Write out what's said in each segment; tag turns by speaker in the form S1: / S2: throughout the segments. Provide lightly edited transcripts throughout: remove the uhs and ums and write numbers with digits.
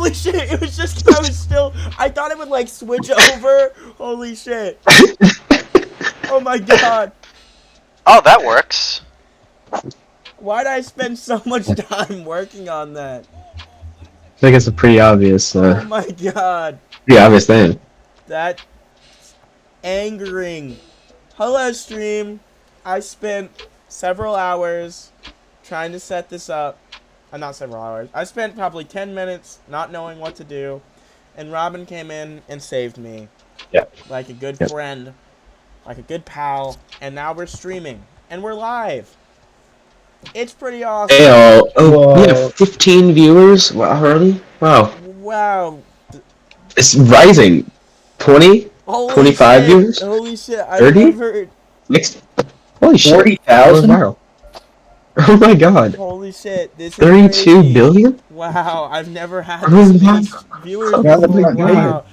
S1: Holy shit, it was just, I was still, I thought it would like switch over. Holy shit. Oh my god.
S2: Oh, that works.
S1: Why'd I spend so much time working on that?
S3: I think it's a pretty obvious,
S1: Oh my god.
S3: thing.
S1: That's angering. Hello, stream. I spent several hours trying to set this up. Not several hours. I spent probably 10 minutes not knowing what to do. And Robin came in and saved me.
S3: Yep.
S1: Like a good
S3: Yep.
S1: friend. Like a good pal. And now we're streaming. And we're live. It's pretty awesome.
S3: Hey, we have 15 viewers already? Wow.
S1: Wow.
S3: It's rising. 20?
S1: Holy
S3: 25
S1: shit.
S3: viewers?
S1: Holy shit.
S3: 30?
S1: I've never...
S3: Next. Holy shit.
S4: 40,000?
S3: Viral. Oh my god.
S1: Holy shit. This is
S3: 32
S1: crazy.
S3: billion?
S1: Wow. I've never had
S3: Oh
S1: this
S3: my
S1: many
S3: god.
S1: viewers
S3: Oh
S1: before.
S3: my
S1: Wow.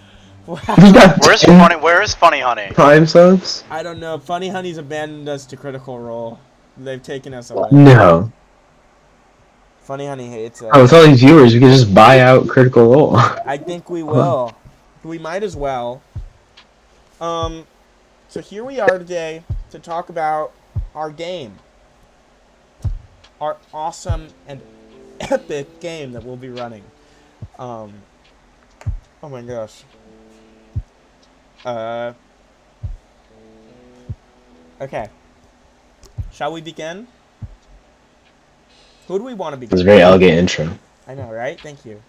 S3: We
S1: Wow.
S3: got
S2: Where's
S3: 10
S2: Funny Honey?
S3: Prime subs?
S1: I don't know. Funny Honey's abandoned us to Critical Role. They've taken us away.
S3: No.
S1: Funny Honey hates us.
S3: Oh, with all these viewers, we can just buy out Critical Role.
S1: I think we will. We might as well. So here we are today to talk about our game. Our awesome and epic game that we'll be running. Oh my gosh. Okay. Shall we begin? Who do we want to
S3: It was
S1: begin?
S3: a very elegant intro.
S1: I know, right? Thank you.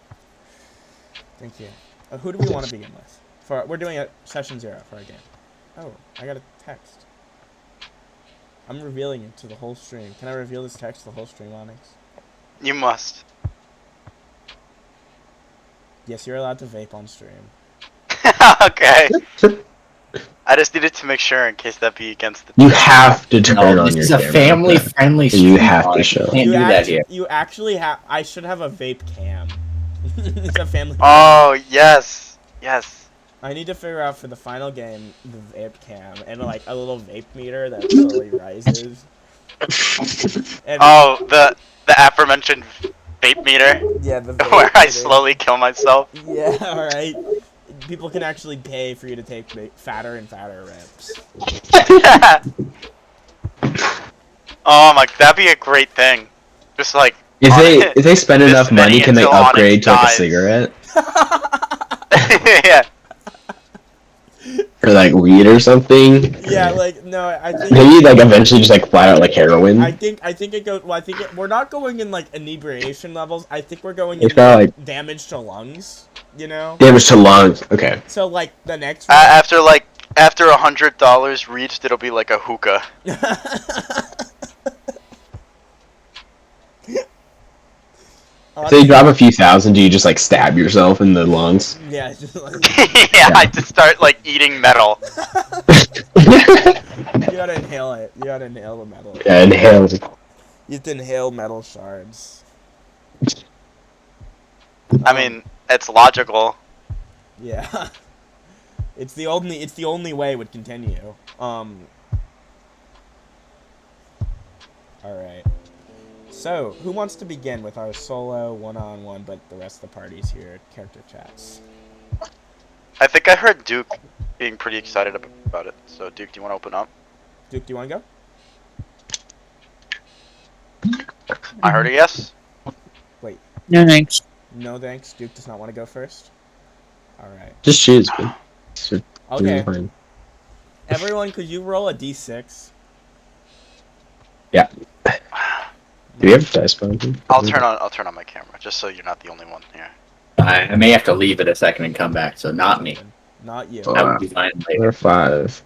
S1: Thank you. Who do we want to begin with? We're doing a session 0 for our game. Oh, I got a text. I'm revealing it to the whole stream. Can I reveal this text to the whole stream, Onyx?
S2: You must.
S1: Yes, you're allowed to vape on stream.
S2: Okay. I just needed to make sure in case that be against the.
S3: You have to turn
S4: No,
S3: on
S4: this
S3: your
S4: is a
S3: camera.
S4: family-friendly stream.
S3: You have to show.
S4: Can't do that here.
S1: You actually have. I should have a vape cam. It's a family.
S2: Oh yes, yes.
S1: I need to figure out for the final game the vape cam and like a little vape meter that slowly rises. And,
S2: Oh, the aforementioned vape meter
S1: yeah, the vape
S2: where I
S1: meter.
S2: slowly kill myself.
S1: Yeah, alright. People can actually pay for you to take fatter and fatter reps.
S2: Oh my, that'd be a great thing. Just like
S3: If they spend
S2: This
S3: enough money,
S2: many
S3: can they
S2: until Onyx
S3: upgrade to like a
S2: dies.
S3: cigarette?
S2: yeah.
S3: Or like weed or something?
S1: Yeah, like no, I think
S3: Maybe like eventually just like flat out like heroin?
S1: I think it goes. Well, we're not going in like inebriation levels. I think we're going
S3: It's
S1: in
S3: not
S1: like, damage to lungs. You know.
S3: Damage to lungs. Okay.
S1: So like the next one.
S2: After $100 reached, it'll be like a hookah.
S3: If they drop a few thousand, do you just like stab yourself in the lungs?
S1: Yeah, just like,
S2: Yeah, I just start like eating metal.
S1: you gotta inhale it. You gotta inhale the metal.
S3: Yeah, inhale.
S1: You have to inhale metal shards.
S2: I mean, it's logical.
S1: Yeah. It's the only way it would continue. Alright. So, who wants to begin with our solo one-on-one, but the rest of the party's here, character chats?
S2: I think I heard Duke being pretty excited about it. So, Duke, do you want to open up?
S1: Duke, do you want to go?
S2: I heard a yes.
S4: No thanks.
S1: No thanks. Duke does not want to go first. Alright.
S3: Just choose. Man. So,
S1: Okay.
S3: fine.
S1: Everyone, could you roll a d6?
S3: Yeah. Do we have dice button?
S2: I'll turn on my camera just so you're not the only one here.
S4: I may have to leave it a second and come back, so not me.
S1: Not you.
S4: That would be fine later.
S3: Or 5.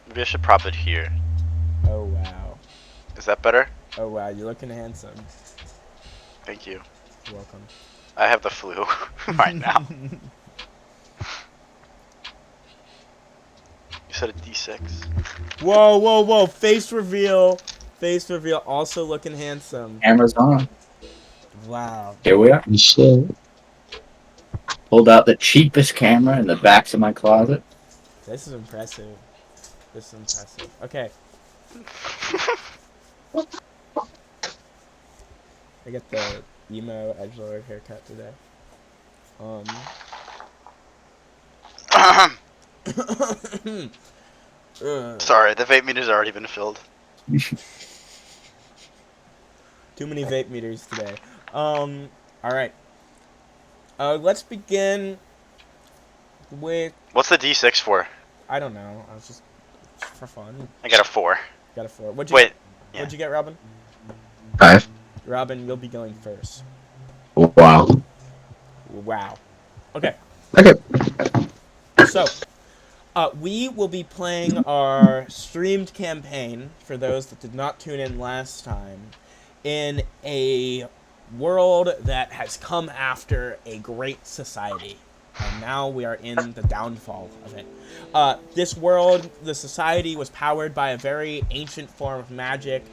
S2: Maybe I should prop it here.
S1: Oh, wow.
S2: Is that better?
S1: Oh, wow. You're looking handsome.
S2: Thank you.
S1: You're welcome.
S2: I have the flu right now. You said a D6.
S1: Whoa, whoa, whoa. Face reveal. Face reveal. Also looking handsome.
S4: Camera's on.
S1: Wow.
S4: Here we are.
S3: Shit.
S4: Pulled out the cheapest camera in the backs of my closet.
S1: This is impressive. This is impressive. Okay. get the emo edgelord haircut today.
S2: Sorry, the vape meter's already been filled.
S1: Too many vape meters today. Alright. Let's begin with...
S2: What's the D6 for?
S1: I don't know. I was just for fun.
S2: I got a 4.
S1: Got a 4. What'd you
S2: Wait.
S1: get?
S2: Yeah.
S1: What'd you get, Robin?
S3: 5.
S1: Robin, you'll be going first.
S3: Wow.
S1: Wow. Okay.
S3: Okay.
S1: So, we will be playing our streamed campaign, for those that did not tune in last time, in a world that has come after a great society. And now we are in the downfall of it. This world, the society, was powered by a very ancient form of magic,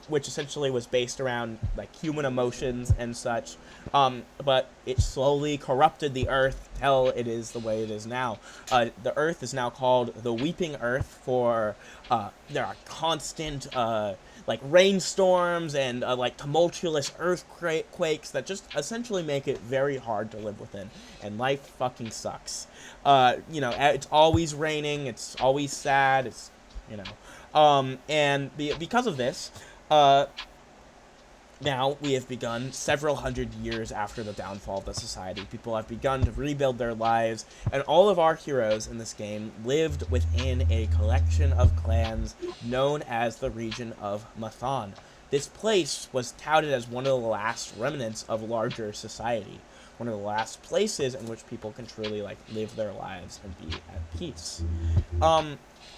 S1: which essentially was based around like human emotions and such. But it slowly corrupted the earth till it is the way it is now. The earth is now called the Weeping Earth for there are constant like rainstorms and like tumultuous earthquakes that just essentially make it very hard to live within, and life fucking sucks. You know, it's always raining, it's always sad, it's, you know, and because of this, now we have begun several hundred years after the downfall of the society. People have begun to rebuild their lives, and all of our heroes in this game lived within a collection of clans known as the region of Mathon. This place was touted as one of the last remnants of larger society, one of the last places in which people can truly like live their lives and be at peace.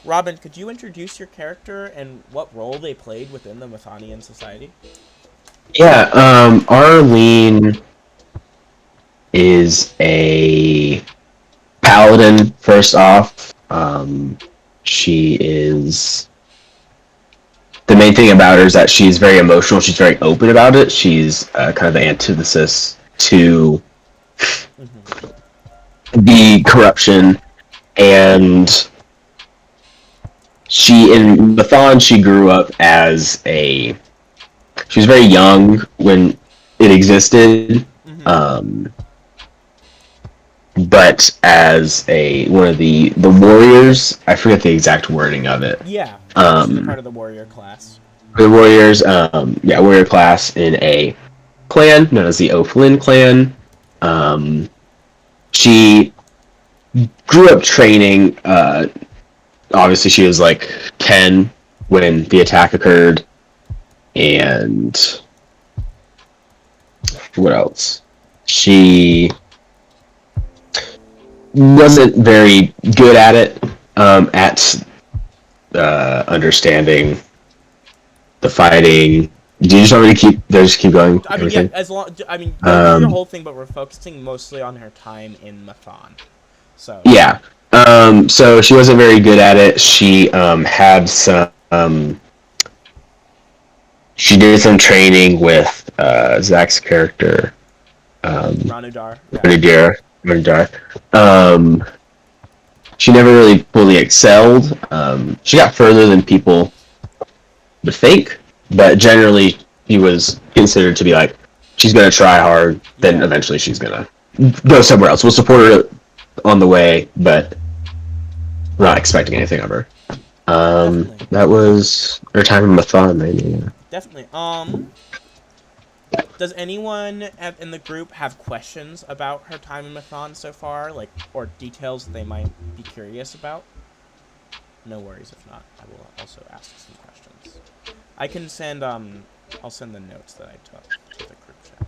S1: Robin, could you introduce your character and what role they played within the Mathonian society?
S3: Yeah, Arlene is a paladin, first off. She is... The main thing about her is that she's very emotional. She's very open about it. She's kind of the antithesis to the corruption. And she, in Mathon, she grew up as a... She was very young when it existed, but as one of the warriors, I forget the exact wording of it.
S1: Yeah, she's part of the warrior class.
S3: The warriors, warrior class in a clan known as the O'Flynn clan. She grew up training. Obviously, she was like 10 when the attack occurred. And what else? She wasn't very good at it, at understanding the fighting. Do you just want me to keep going?
S1: I mean,
S3: everything?
S1: yeah, as long, I mean, go through the whole thing, but we're focusing mostly on her time in Mathon. So
S3: yeah, so she wasn't very good at it. She had some. She did some training with Zach's character,
S1: Ranudar.
S3: Ranudar. She never really fully excelled. She got further than people would think, but generally she was considered to be like, she's gonna try hard, then eventually she's gonna go somewhere else. We'll support her on the way, but we're not expecting anything of her. That was her time in Mathon, maybe. Yeah.
S1: Definitely. Does anyone in the group have questions about her time in Mathon so far, like, or details that they might be curious about? No worries if not. I will also ask some questions. I can send I'll send the notes that I took to the group chat.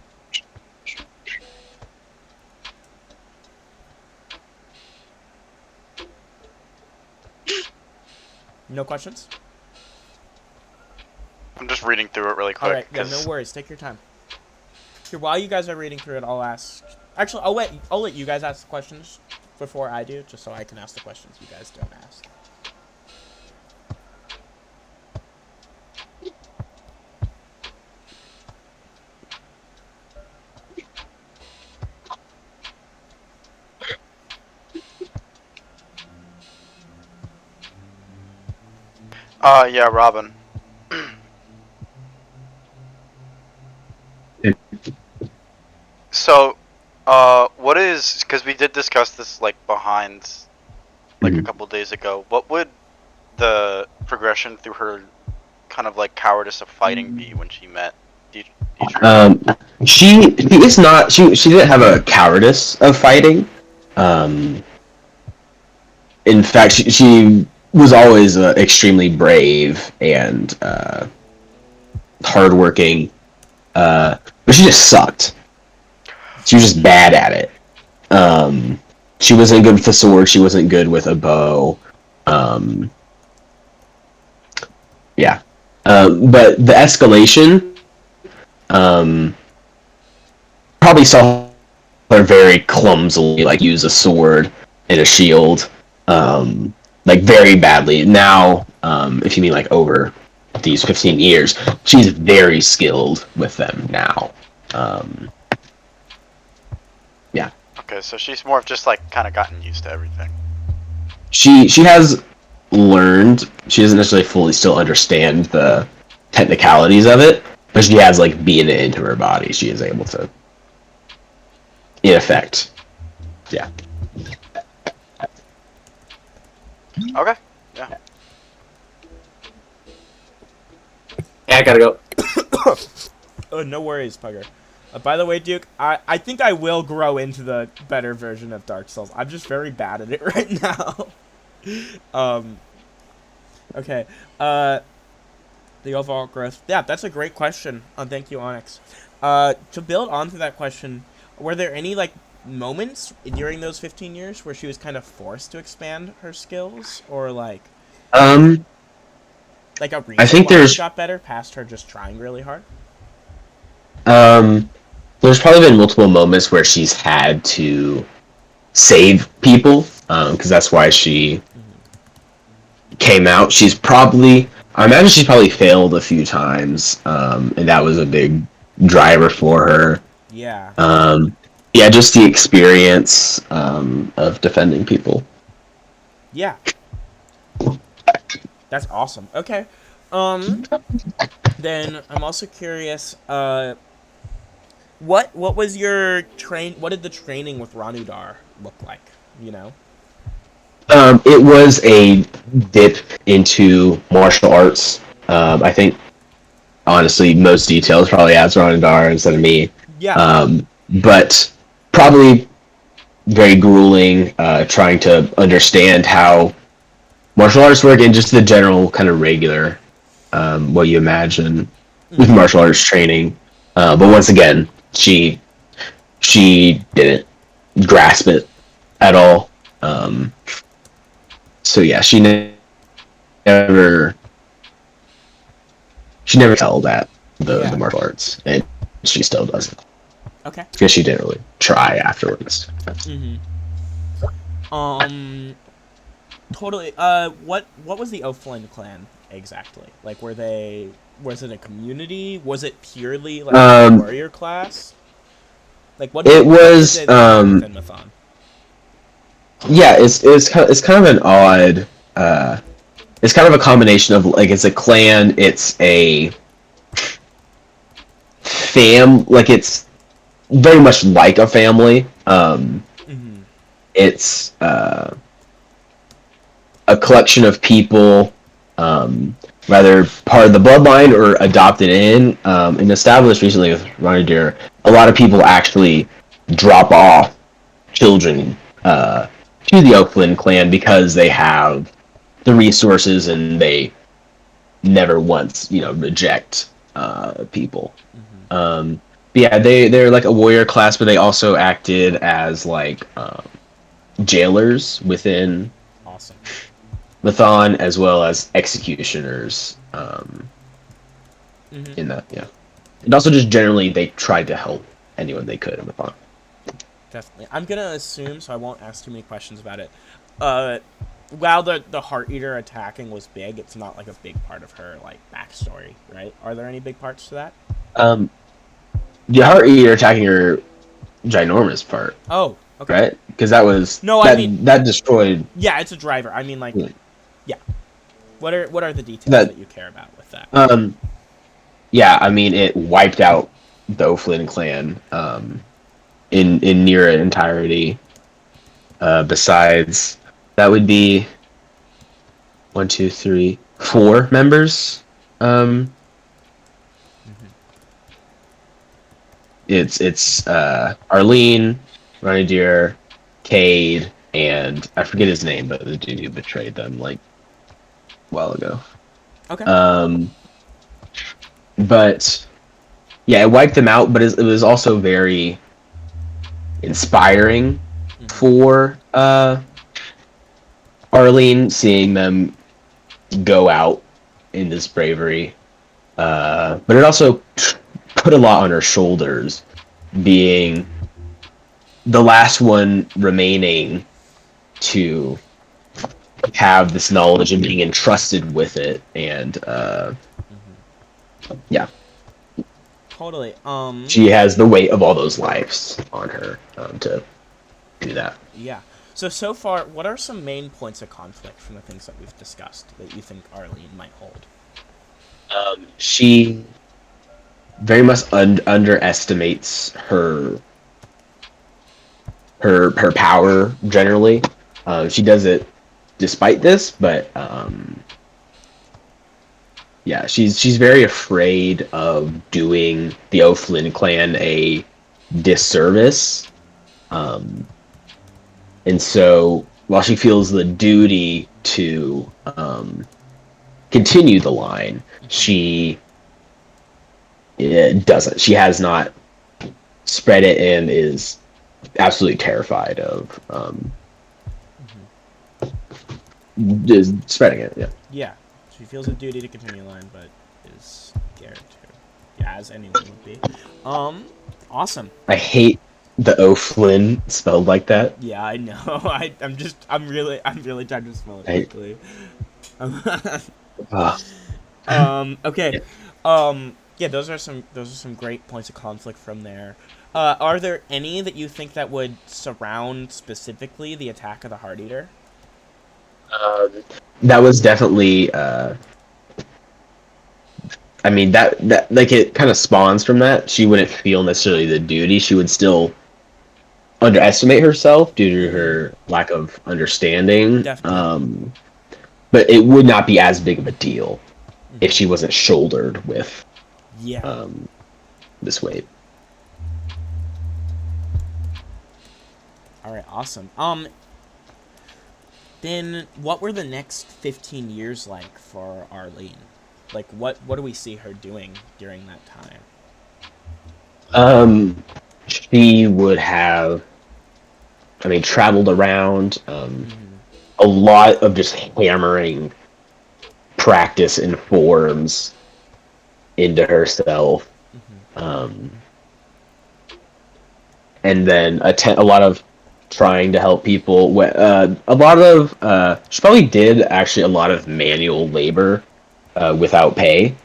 S1: No questions?
S2: I'm just reading through it really quick.
S1: Alright, yeah, no worries. Take your time. Here, while you guys are reading through it, I'll ask... Actually, I'll let you guys ask the questions before I do, just so I can ask the questions you guys don't ask.
S2: Yeah, Robin. So, what is, because we did discuss this like behind, like a
S3: Mhm.
S2: couple days ago. What would the progression through her kind of like cowardice of fighting be when she met Dietrich?
S3: She is not. She didn't have a cowardice of fighting. Um, in fact, she was always extremely brave and hardworking. But she just sucked. She was just bad at it. She wasn't good with the sword. She wasn't good with a bow. Um, yeah. But the escalation, um, probably saw her very clumsily, like use a sword and a shield, like very badly. Now, if you mean like over these 15 years, she's very skilled with them now. Um, yeah.
S2: Okay, so she's more of just like kind of gotten used to everything.
S3: She has learned. She doesn't necessarily fully still understand the technicalities of it, but she has like beaten it into her body. She is able to, in effect, yeah.
S2: Okay.
S4: Yeah, I gotta go.
S1: Oh, no worries, Pugger. By the way, Duke, I think I will grow into the better version of Dark Souls. I'm just very bad at it right now. Okay. The overall growth. Yeah, that's a great question. Thank you, Onyx. To build onto that question, were there any like moments during those 15 years where she was kind of forced to expand her skills, or like
S3: Um,
S1: a reason
S3: I think
S1: why
S3: there's
S1: she got better past her just trying really hard?
S3: um, there's probably been multiple moments where she's had to save people, because that's why she came out. I imagine she's probably failed a few times, and that was a big driver for her.
S1: Yeah.
S3: Yeah, just the experience of defending people.
S1: Yeah. That's awesome. Okay. Then I'm also curious, what was your what did the training with Ranudar look like, you know?
S3: It was a dip into martial arts. I think, honestly, most details probably as Ronadar instead of me.
S1: Yeah.
S3: But probably very grueling, trying to understand how martial arts work and just the general kind of regular, what you imagine with martial arts training. But once again, she didn't grasp it at all. So yeah, never she never held at the martial arts, and she still doesn't
S1: Okay.
S3: because she didn't really try afterwards.
S1: Totally. What was the O'Flynn clan exactly? Like, was it a community? Was it purely like a warrior class? Like, what?
S3: It was
S1: within Mathon?
S3: Yeah, it's kind of an odd. It's kind of a combination of like it's a clan, it's a like it's very much like a family. It's a collection of people, whether part of the bloodline or adopted in, and established recently with Ronnie Deer. A lot of people actually drop off children to the Oakland clan because they have the resources and they never once reject people. Yeah, they're like a warrior class, but they also acted as like jailers within
S1: Awesome.
S3: Mathon, as well as executioners. In that, yeah, and also just generally they tried to help anyone they could in Mathon.
S1: Definitely. I'm gonna assume, so I won't ask too many questions about it. While the Heart Eater attacking was big, it's not like a big part of her like backstory, right? Are there any big parts to that?
S3: The Heart Eater attacking her ginormous part.
S1: Oh, okay.
S3: Right? Because that was
S1: I mean
S3: that destroyed.
S1: Yeah, it's a driver. I mean, like, yeah. What are the details that you care about with that?
S3: Yeah, I mean it wiped out the O'Flynn clan. in near entirety. Besides, that would be 1, 2, 3, 4 members. It's Arlene, Ronnie Deer, Cade, and I forget his name, but the dude who betrayed them like a while ago.
S1: Okay.
S3: But yeah, it wiped them out, but it was also very inspiring for Arlene, seeing them go out in this bravery. But it also put a lot on her shoulders, being the last one remaining to have this knowledge and being entrusted with it, and yeah,
S1: Totally.
S3: she has the weight of all those lives on her to do that.
S1: Yeah. So far, what are some main points of conflict from the things that we've discussed that you think Arlene might hold?
S3: She very much underestimates her power generally. She does it despite this, but yeah, she's very afraid of doing the O'Flynn clan a disservice. And so while she feels the duty to continue the line, she doesn't. She has not spread it and is absolutely terrified of just spreading it. Yeah.
S1: Yeah. She feels a duty to continue the line, but is scared to. Yeah, as anyone would be. Awesome.
S3: I hate the O'Flynn spelled like that.
S1: Yeah, I know. I'm really trying to spell it quickly. Okay. Yeah, those are some great points of conflict from there. Are there any that you think that would surround specifically the attack of the Heart Eater?
S3: That was definitely. I mean that like it kind of spawns from that. She wouldn't feel necessarily the duty. She would still underestimate herself due to her lack of understanding.
S1: Definitely.
S3: But it would not be as big of a deal if she wasn't shouldered with this weight.
S1: All right, awesome. Then what were the next 15 years like for Arlene? Like, what do we see her doing during that time?
S3: She would have, I mean, traveled around, a lot of just hammering practice and forms into herself. And then a lot of trying to help people. A lot of she probably did actually a lot of manual labor without pay.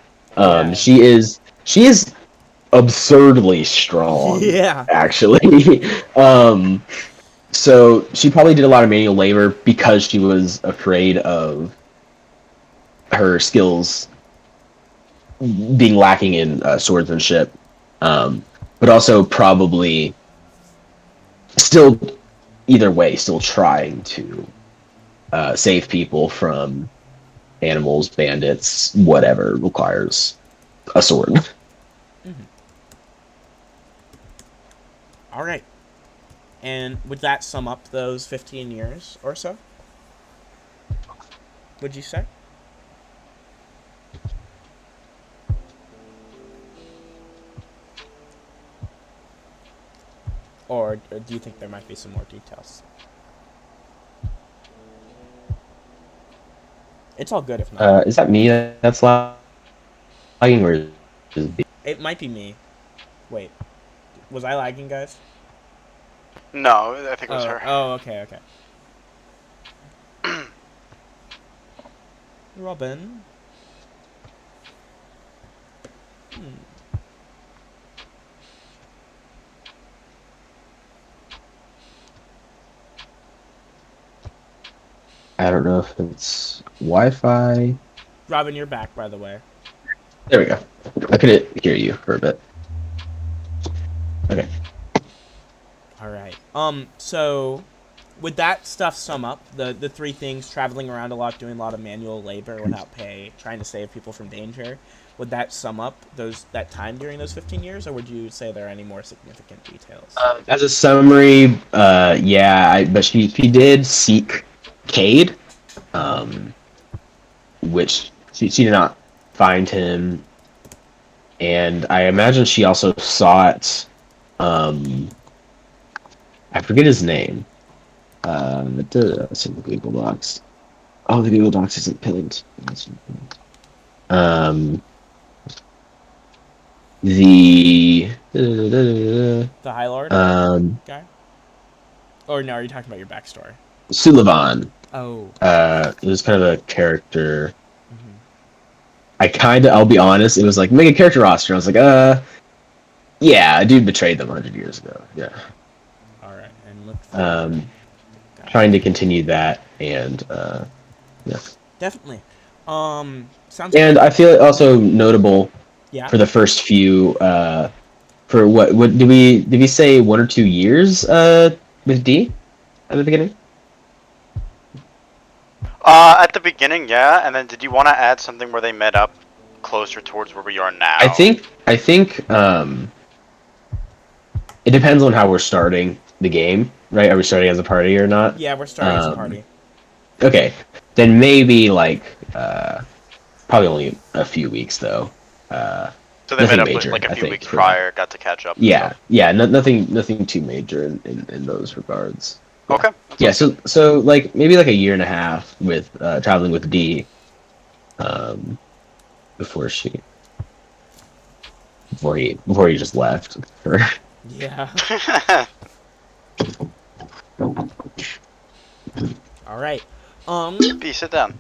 S3: She is absurdly strong.
S1: Yeah.
S3: Actually, so she probably did a lot of manual labor because she was afraid of her skills being lacking in swordsmanship, but also probably still, either way, still trying to save people from animals, bandits, whatever requires a sword.
S1: All right. And would that sum up those 15 years or so? Would you say? Or do you think there might be some more details? It's all good if not.
S3: Is that me that's lagging, or is it
S1: It might be me. Wait. Was I lagging, guys?
S2: No, I think it was her.
S1: Oh, okay. Robin?
S3: I don't know if it's Wi-Fi.
S1: Robin, you're back, by the way.
S3: There we go. I couldn't hear you for a bit. Okay.
S1: All right. So would that stuff sum up the three things: traveling around a lot, doing a lot of manual labor without pay, trying to save people from danger? Would that sum up that time during those 15 years, or would you say there are any more significant details?
S3: As a summary, yeah, but she did seek Cade, which she did not find him, and I imagine she also sought, I forget his name. It's in the Google Docs. Oh, the Google Docs isn't pinned. Um, the
S1: The High Lord guy? Or no, are you talking about your backstory?
S3: Sullivan.
S1: Oh.
S3: It was kind of a character. I'll be honest, it was like, make a character roster. I was like, yeah, a dude betrayed them 100 years ago. Yeah.
S1: Alright, and look for...
S3: Trying to continue that, and, yeah.
S1: Definitely. Sounds
S3: And
S1: good.
S3: I feel also notable
S1: Yeah.
S3: for the first few, for what did we say 1 or 2 years, with D at the beginning?
S2: At the beginning, yeah, and then did you want to add something where they met up closer towards where we are now?
S3: I think it depends on how we're starting the game, right? Are we starting as a party or not?
S1: Yeah, we're starting as a party.
S3: Okay, then maybe like probably only a few weeks though.
S2: So they met up
S3: major,
S2: like a
S3: I
S2: few
S3: think,
S2: weeks
S3: for
S2: prior, got to catch up.
S3: Yeah, yeah, nothing too major in those regards. Yeah.
S2: Okay.
S3: Yeah, so like maybe like a year and a half with traveling with D, before he just left.
S1: Yeah. Alright.
S2: B, sit down.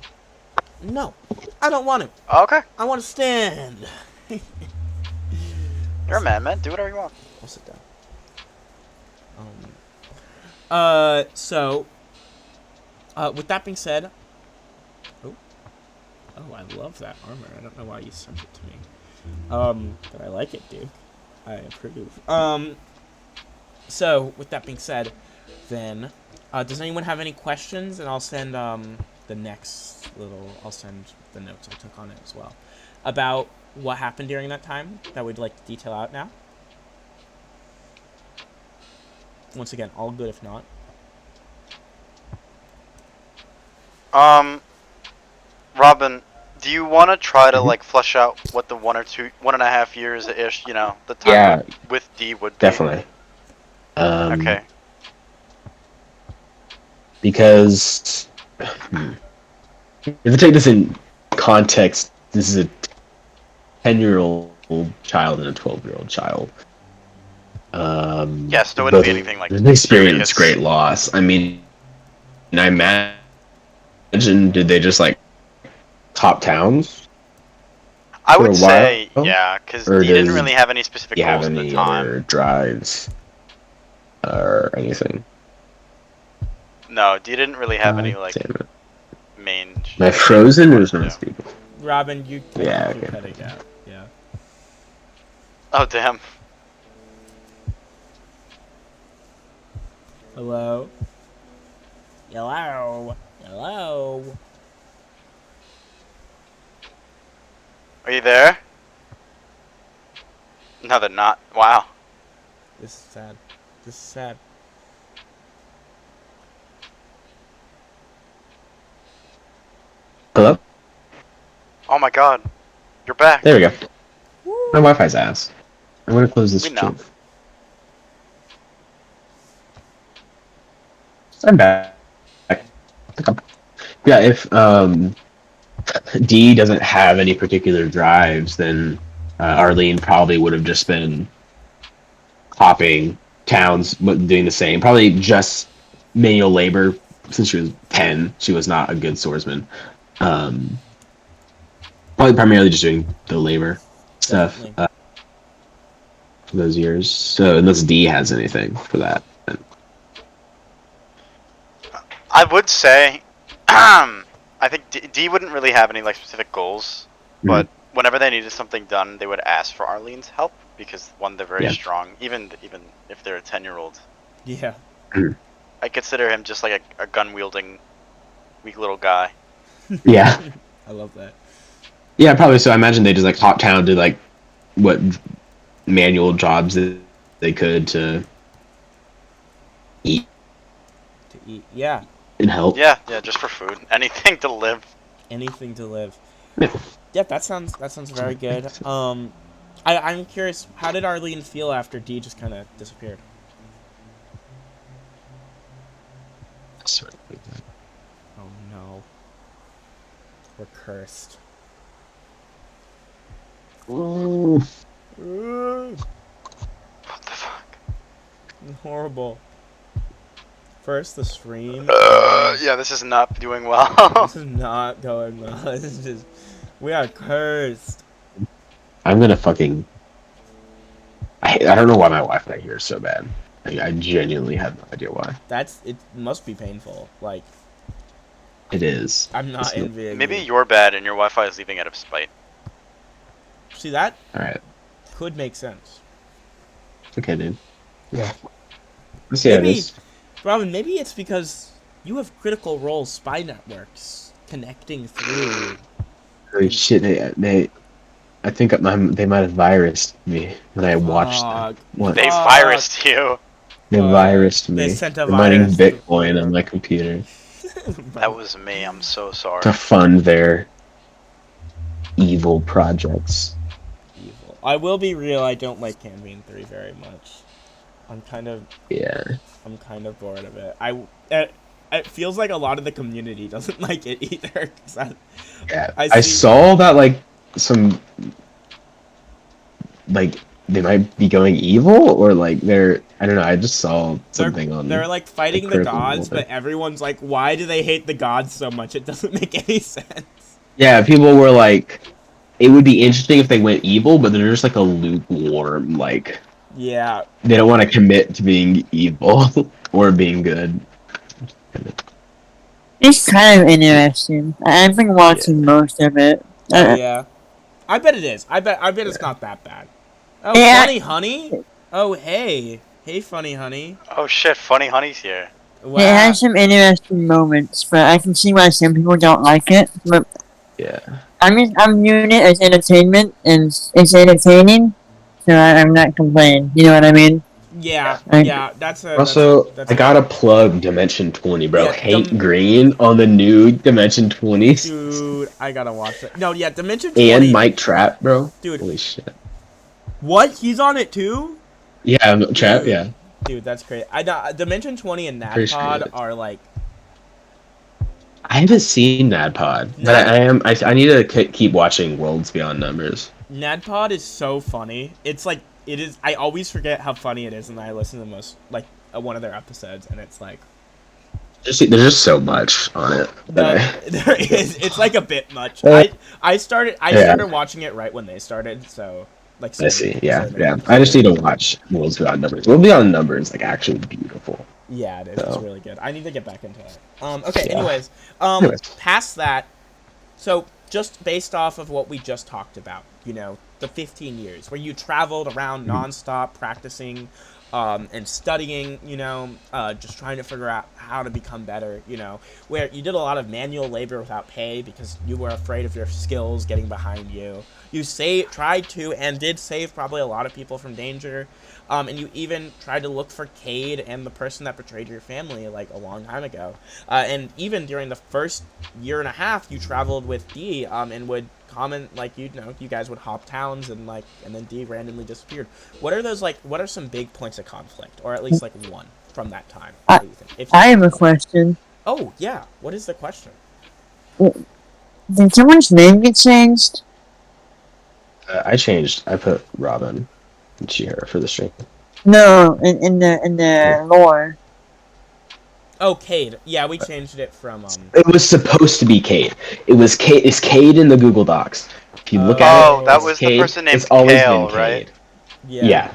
S1: No. I don't want to.
S2: Okay.
S1: I want to stand.
S2: You're a man. Do whatever you want.
S1: I'll sit down. So, with that being said, oh, I love that armor. I don't know why you sent it to me. But I like it, dude. I approve. So with that being said, then, does anyone have any questions? And I'll send I'll send the notes I took on it as well, about what happened during that time that we'd like to detail out now. Once again, all good if not.
S2: Robin, do you want to try to like flesh out what the 1.5 years ish, the time with D would be?
S3: Definitely.
S2: Okay.
S3: Because if you take this in context, this is a 10-year-old child and a 12-year-old child.
S2: Yes, there wouldn't be anything like
S3: an experience,
S2: serious.
S3: great loss. I mean, and I imagine, did they just like top towns?
S2: I
S3: for
S2: would
S3: a
S2: say,
S3: while?
S2: yeah, because
S3: Or
S2: he didn't
S3: does
S2: really have any specific
S3: Do you have
S2: goals at the
S3: any
S2: time.
S3: other drives or anything?
S2: No, D didn't really have any like
S3: Damn it.
S2: main.
S3: My frozen is
S2: Yeah.
S3: not speaking.
S1: Robin, you
S3: Yeah,
S1: you
S3: okay.
S1: cut it out. Yeah.
S2: Oh damn.
S1: Hello. Hello. Hello.
S2: Are you there? No, they're not. Wow.
S1: This is sad. This is sad.
S3: Hello?
S2: Oh my god. You're back.
S3: There we go. My Wi-Fi's ass. I'm gonna close this
S2: We know.
S3: tube. I'm back. Yeah, if D doesn't have any particular drives, then Arlene probably would have just been hopping towns, but doing the same. Probably just manual labor. Since she was 10, she was not a good swordsman. Probably primarily just doing the labor stuff
S1: Definitely.
S3: for those years. So unless D has anything for that, then
S2: I would say, I think D wouldn't really have any like specific goals, but whenever they needed something done, they would ask for Arlene's help because one, they're very
S3: Yeah.
S2: strong, even if they're a 10-year-old.
S1: Yeah.
S2: I consider him just like a gun wielding, weak little guy.
S3: Yeah.
S1: I love that.
S3: Yeah, probably so. I imagine they just like hop town did like what manual jobs that they could to eat
S1: To eat. Yeah.
S3: and help.
S2: Yeah, just for food, anything to live.
S1: Anything to live.
S3: Yeah.
S1: Yeah, that sounds very good. I'm curious, how did Arlene feel after Dee just kind of disappeared? Oh no. We're cursed.
S3: Ooh.
S1: Ooh,
S2: What the fuck?
S1: horrible. First the stream.
S2: Yeah, this is not doing well.
S1: This is not going well. This is just, we are cursed.
S3: I'm gonna fucking. I don't know why my Wi-Fi here is so bad. I genuinely have no idea why.
S1: It must be painful. Like,
S3: It is.
S1: I'm not
S3: It's
S1: envying
S2: Maybe
S1: you.
S2: you're bad and your Wi-Fi is leaving out of spite.
S1: See, that
S3: All right.
S1: could make sense.
S3: Okay, dude. Yeah. Let's see how it
S1: Maybe,
S3: is.
S1: Robin, maybe it's because you have Critical Role spy networks connecting through.
S3: Holy shit! I think they might have virused me when I watched
S1: Fuck.
S3: that. What?
S2: They
S1: Fuck.
S2: virused you.
S3: They
S1: Fuck.
S3: virused me.
S1: They sent a
S3: They're mining
S1: virus.
S3: Bitcoin on my computer
S2: That was me. I'm so sorry.
S3: to fund their evil projects.
S1: Evil. I will be real. I don't like Canveen 3 very much. I'm kind of bored of it. It feels like a lot of the community doesn't like it either. 'Cause
S3: Yeah,
S1: I
S3: I
S1: see-
S3: saw that like some like they might be going evil or like they're I don't know. I just saw something on.
S1: They're like fighting the
S3: Critical
S1: gods,
S3: Role.
S1: but everyone's like, why do they hate the gods so much? It doesn't make any sense.
S3: Yeah, people were like, it would be interesting if they went evil, but they're just like a lukewarm. Like
S1: Yeah.
S3: they don't want to commit to being evil or being good.
S5: It's kind of interesting. I've been watching most of it.
S1: Oh, yeah. I bet it is. I bet it's not that bad. Oh,
S5: Yeah.
S1: Funny Honey? Oh, hey. Hey, Funny Honey.
S2: Oh shit, Funny Honey's here.
S1: Wow.
S5: It has some interesting moments, but I can see why some people don't like it. But
S3: Yeah.
S5: I'm viewing it as entertainment, and it's entertaining, so I'm not complaining. You know what I mean?
S1: Yeah,
S5: Thank
S1: yeah, that's a...
S3: Also,
S1: that's
S3: I gotta plug Dimension 20, bro.
S1: Yeah,
S3: Hate Green on the new Dimension 20s.
S1: Dude, I gotta watch it. No, yeah, Dimension 20...
S3: And Mike Trap, bro.
S1: Dude.
S3: Holy shit.
S1: What? He's on it too?
S3: Yeah, Trap,
S1: Dude.
S3: yeah.
S1: Dude, that's great. Dimension 20 and
S3: Appreciate
S1: NADPOD
S3: it.
S1: are like...
S3: I haven't seen NADPOD, but I need to keep watching Worlds Beyond Numbers.
S1: NADPOD is so funny. It's like... It is... I always forget how funny it is, and I listen to the most... Like, one of their episodes, and it's like...
S3: There's just so much on it.
S1: There is. It's like a bit much.
S3: Uh,
S1: I started watching it right when they started, so... Like,
S3: I see, yeah.
S1: so
S3: I just need to watch Worlds Beyond Numbers. Worlds Beyond Numbers is like actually beautiful.
S1: Yeah, it is. It's
S3: So.
S1: really good. I need to get back into it. Okay,
S3: Yeah.
S1: anyways.
S3: Anyways.
S1: Past that, so just based off of what we just talked about, you know, the 15 years where you traveled around nonstop practicing and studying, you know, just trying to figure out how to become better, you know, where you did a lot of manual labor without pay because you were afraid of your skills getting behind you. You tried to and did save probably a lot of people from danger. And you even tried to look for Cade and the person that betrayed your family, like, a long time ago. And even during the first year and a half, you traveled with Dee, and would comment, like, you know, you guys would hop towns, and, like, and then Dee randomly disappeared. What are some big points of conflict? Or at least, like, one from that time? What do you think?
S5: I have a question.
S1: Oh, yeah. What is the question?
S5: Did someone's name get changed?
S3: I put Robin and her for the stream.
S5: No, in the lore.
S1: Oh, Cade. Yeah, we changed it from,
S3: It was supposed to be Cade. It's Cade in the Google Docs. If you look at
S2: Oh,
S3: it,
S2: that
S3: it's
S2: was the
S3: Cade.
S2: person named
S3: It's always
S2: Kale,
S3: been
S2: right?
S3: Cade.
S1: yeah.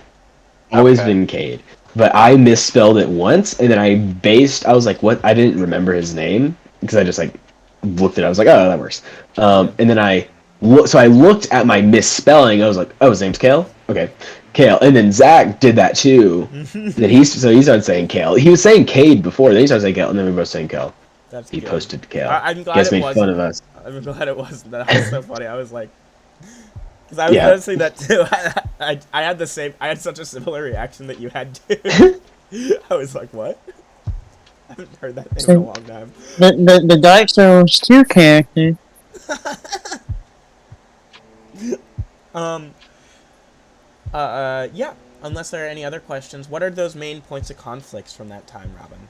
S3: Always
S2: Okay.
S3: been Cade. But I misspelled it once, and then I was like, what? I didn't remember his name, because I just, like, looked at it. I was like, oh, that works. And then I looked at my misspelling. I was like, oh, his name's Kale? Okay, Kale, and then Zach did that too. Then he started saying Kale. He was saying Cade before. Then he started saying Kale, and then we were both saying Kale.
S1: That's
S3: He
S1: good.
S3: posted Kale.
S1: I'm glad
S3: Guys
S1: it
S3: made
S1: wasn't.
S3: fun of us.
S1: I'm glad it wasn't. That was so funny. I was like, because I was
S3: Yeah.
S1: noticing that too. I had the same. I had such a similar reaction that you had too. I was like, what? I haven't heard that name in a long time.
S5: The Dark Souls 2 character.
S1: Yeah. Unless there are any other questions, what are those main points of conflicts from that time, Robin?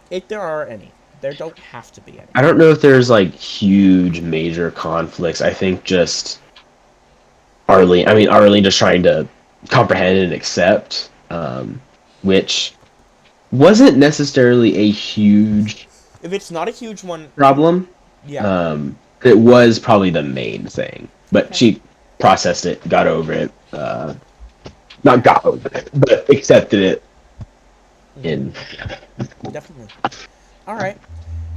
S1: If there are any, there don't have to be any.
S3: I don't know if there's like huge major conflicts. I think just Arlene just trying to comprehend and accept, which wasn't necessarily a huge
S1: If it's not a huge one,
S3: problem.
S1: yeah.
S3: It was probably the main thing, but she processed it, got over it. Not got over it, but accepted it.
S1: Definitely. All right.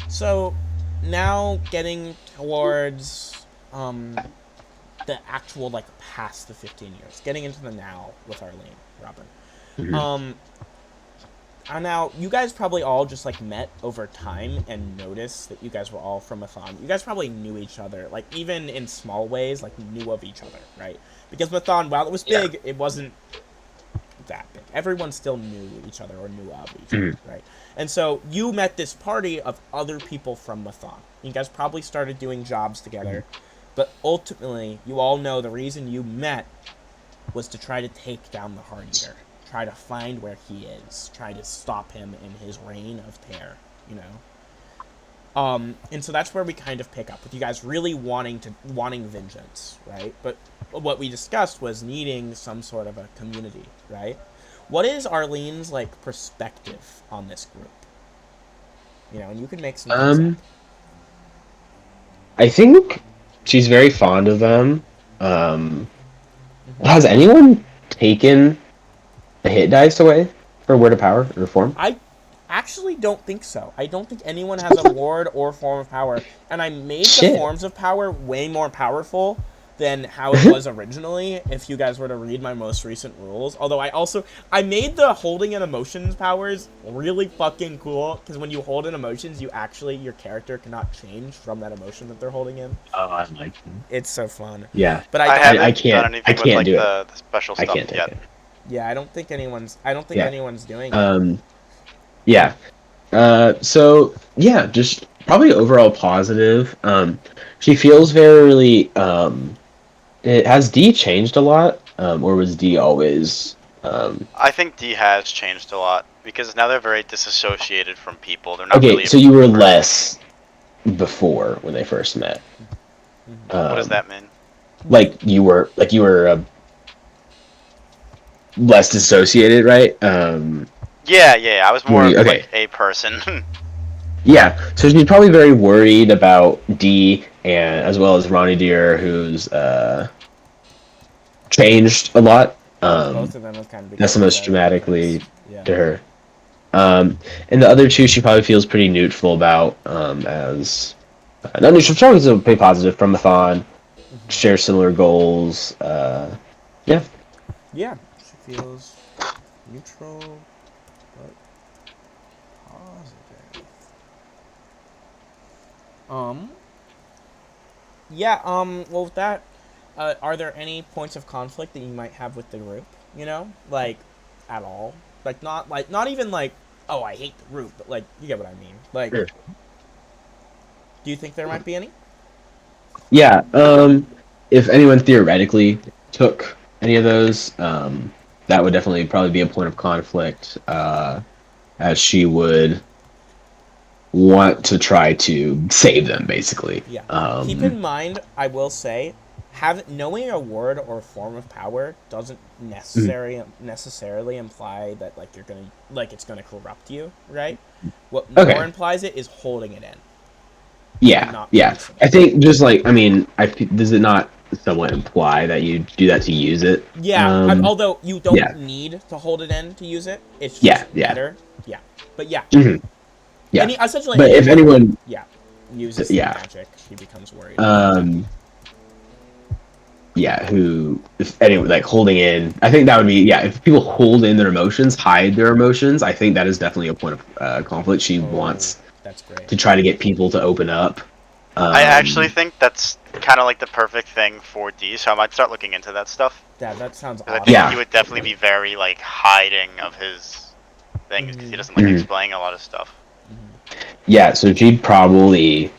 S1: So now getting towards the actual like past the 15 years, getting into the now with Arlene, Robin.
S3: Mhm.
S1: And now you guys probably all just like met over time and noticed that you guys were all from Mathon. You guys probably knew each other, like even in small ways, like knew of each other, right? Because Mathon, while it was big, it wasn't that big. Everyone still knew each other or knew of each other, right? And so you met this party of other people from Mathon. You guys probably started doing jobs together, but ultimately, you all know the reason you met was to try to take down the Heart Eater. Try to find where he is. Try to stop him in his reign of terror, you know? And so that's where we kind of pick up, with you guys really wanting vengeance, right? But what we discussed was needing some sort of a community, right? What is Arlene's, like, perspective on this group? You know, and you can make some things up.
S3: I think she's very fond of them. Has anyone taken the hit dice away for Word of Power or Form?
S1: I actually don't think so. I don't think anyone has a ward or form of power, and I made the forms of power way more powerful than how it was originally, if you guys were to read my most recent rules. Although I made the holding in emotions powers really fucking cool, because when you hold in emotions, your character cannot change from that emotion that they're holding in.
S3: Oh, I like them.
S1: It's so fun.
S3: Yeah.
S1: But
S2: I haven't
S3: I can't-
S2: done anything
S3: I can't
S2: with
S3: do
S2: like the special
S3: I
S2: stuff
S3: can't take
S2: yet.
S3: it.
S1: Yeah, I don't think anyone's doing it.
S3: Yeah. So yeah, just probably overall positive. She feels very has D changed a lot? Or was D always
S2: I think D has changed a lot because now they're very disassociated from people. They're not
S3: okay,
S2: really.
S3: so you were less before when they first met.
S2: What does that mean?
S3: Like you were less dissociated, right?
S2: Yeah. I was more of
S3: okay.
S2: like a person.
S3: Yeah, so she's probably very worried about D, and as well as Ronnie Deer, who's changed a lot.
S1: Both of them have kind of
S3: That's the
S1: become
S3: most
S1: very
S3: dramatically
S1: close.
S3: to her. And the other two, she probably feels pretty neutral about. As not neutral, probably still pretty positive from Mathon. Share similar goals. Yeah.
S1: Yeah, she feels neutral but positive. Yeah, well with that, are there any points of conflict that you might have with the group? You know? Like, at all? Not even like, oh, I hate the group, but like, you get what I mean. Like,
S3: Sure.
S1: Do you think there might be any?
S3: Yeah. If anyone theoretically took any of those, that would definitely probably be a point of conflict, as she would want to try to save them, basically.
S1: Yeah. Keep in mind, I will say, knowing a word or form of power doesn't necessarily imply that like it's gonna corrupt you, right? What more implies it is holding it in.
S3: Yeah. I think just like does it not somewhat imply that you do that to use it?
S1: Yeah. Although you don't need to hold it in to use it, it's just better. Yeah. But yeah.
S3: Mm-hmm. Yeah.
S1: Essentially,
S3: but if anyone,
S1: uses the magic, he becomes worried.
S3: who, if anyone, like, holding in, I think that would be, if people hold in their emotions, hide their emotions, I think that is definitely a point of conflict. She wants
S1: That's great.
S3: to try to get people to open up.
S2: I actually think that's kind of like the perfect thing for D, so I might start looking into that stuff.
S1: Yeah, that sounds
S2: 'Cause I
S1: awesome.
S2: think he would definitely be very like hiding of his things because he doesn't like explaining a lot of stuff.
S3: Yeah, so she'd probably,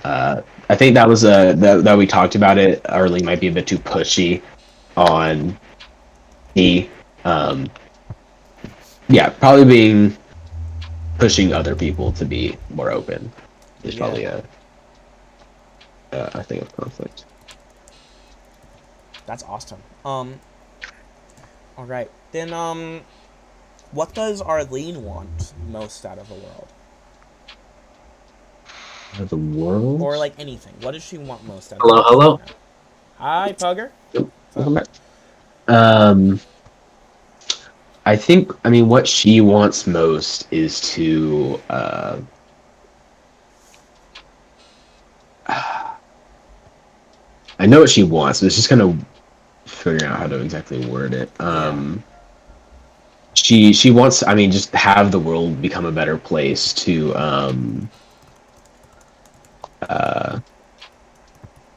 S3: I think that was that we talked about it. Arlene might be a bit too pushy on D. Probably being pushing other people to be more open is probably a thing of conflict.
S1: That's awesome. All right, then what does Arlene want most out of the world?
S3: The world?
S1: Or like anything. What does she want most out of
S4: Hello,
S1: the
S4: hello.
S1: world? Hi, Pugger.
S3: Welcome back. I think, what she wants most is to, I know what she wants, but it's just kind of figuring out how to exactly word it. She wants, just have the world become a better place to,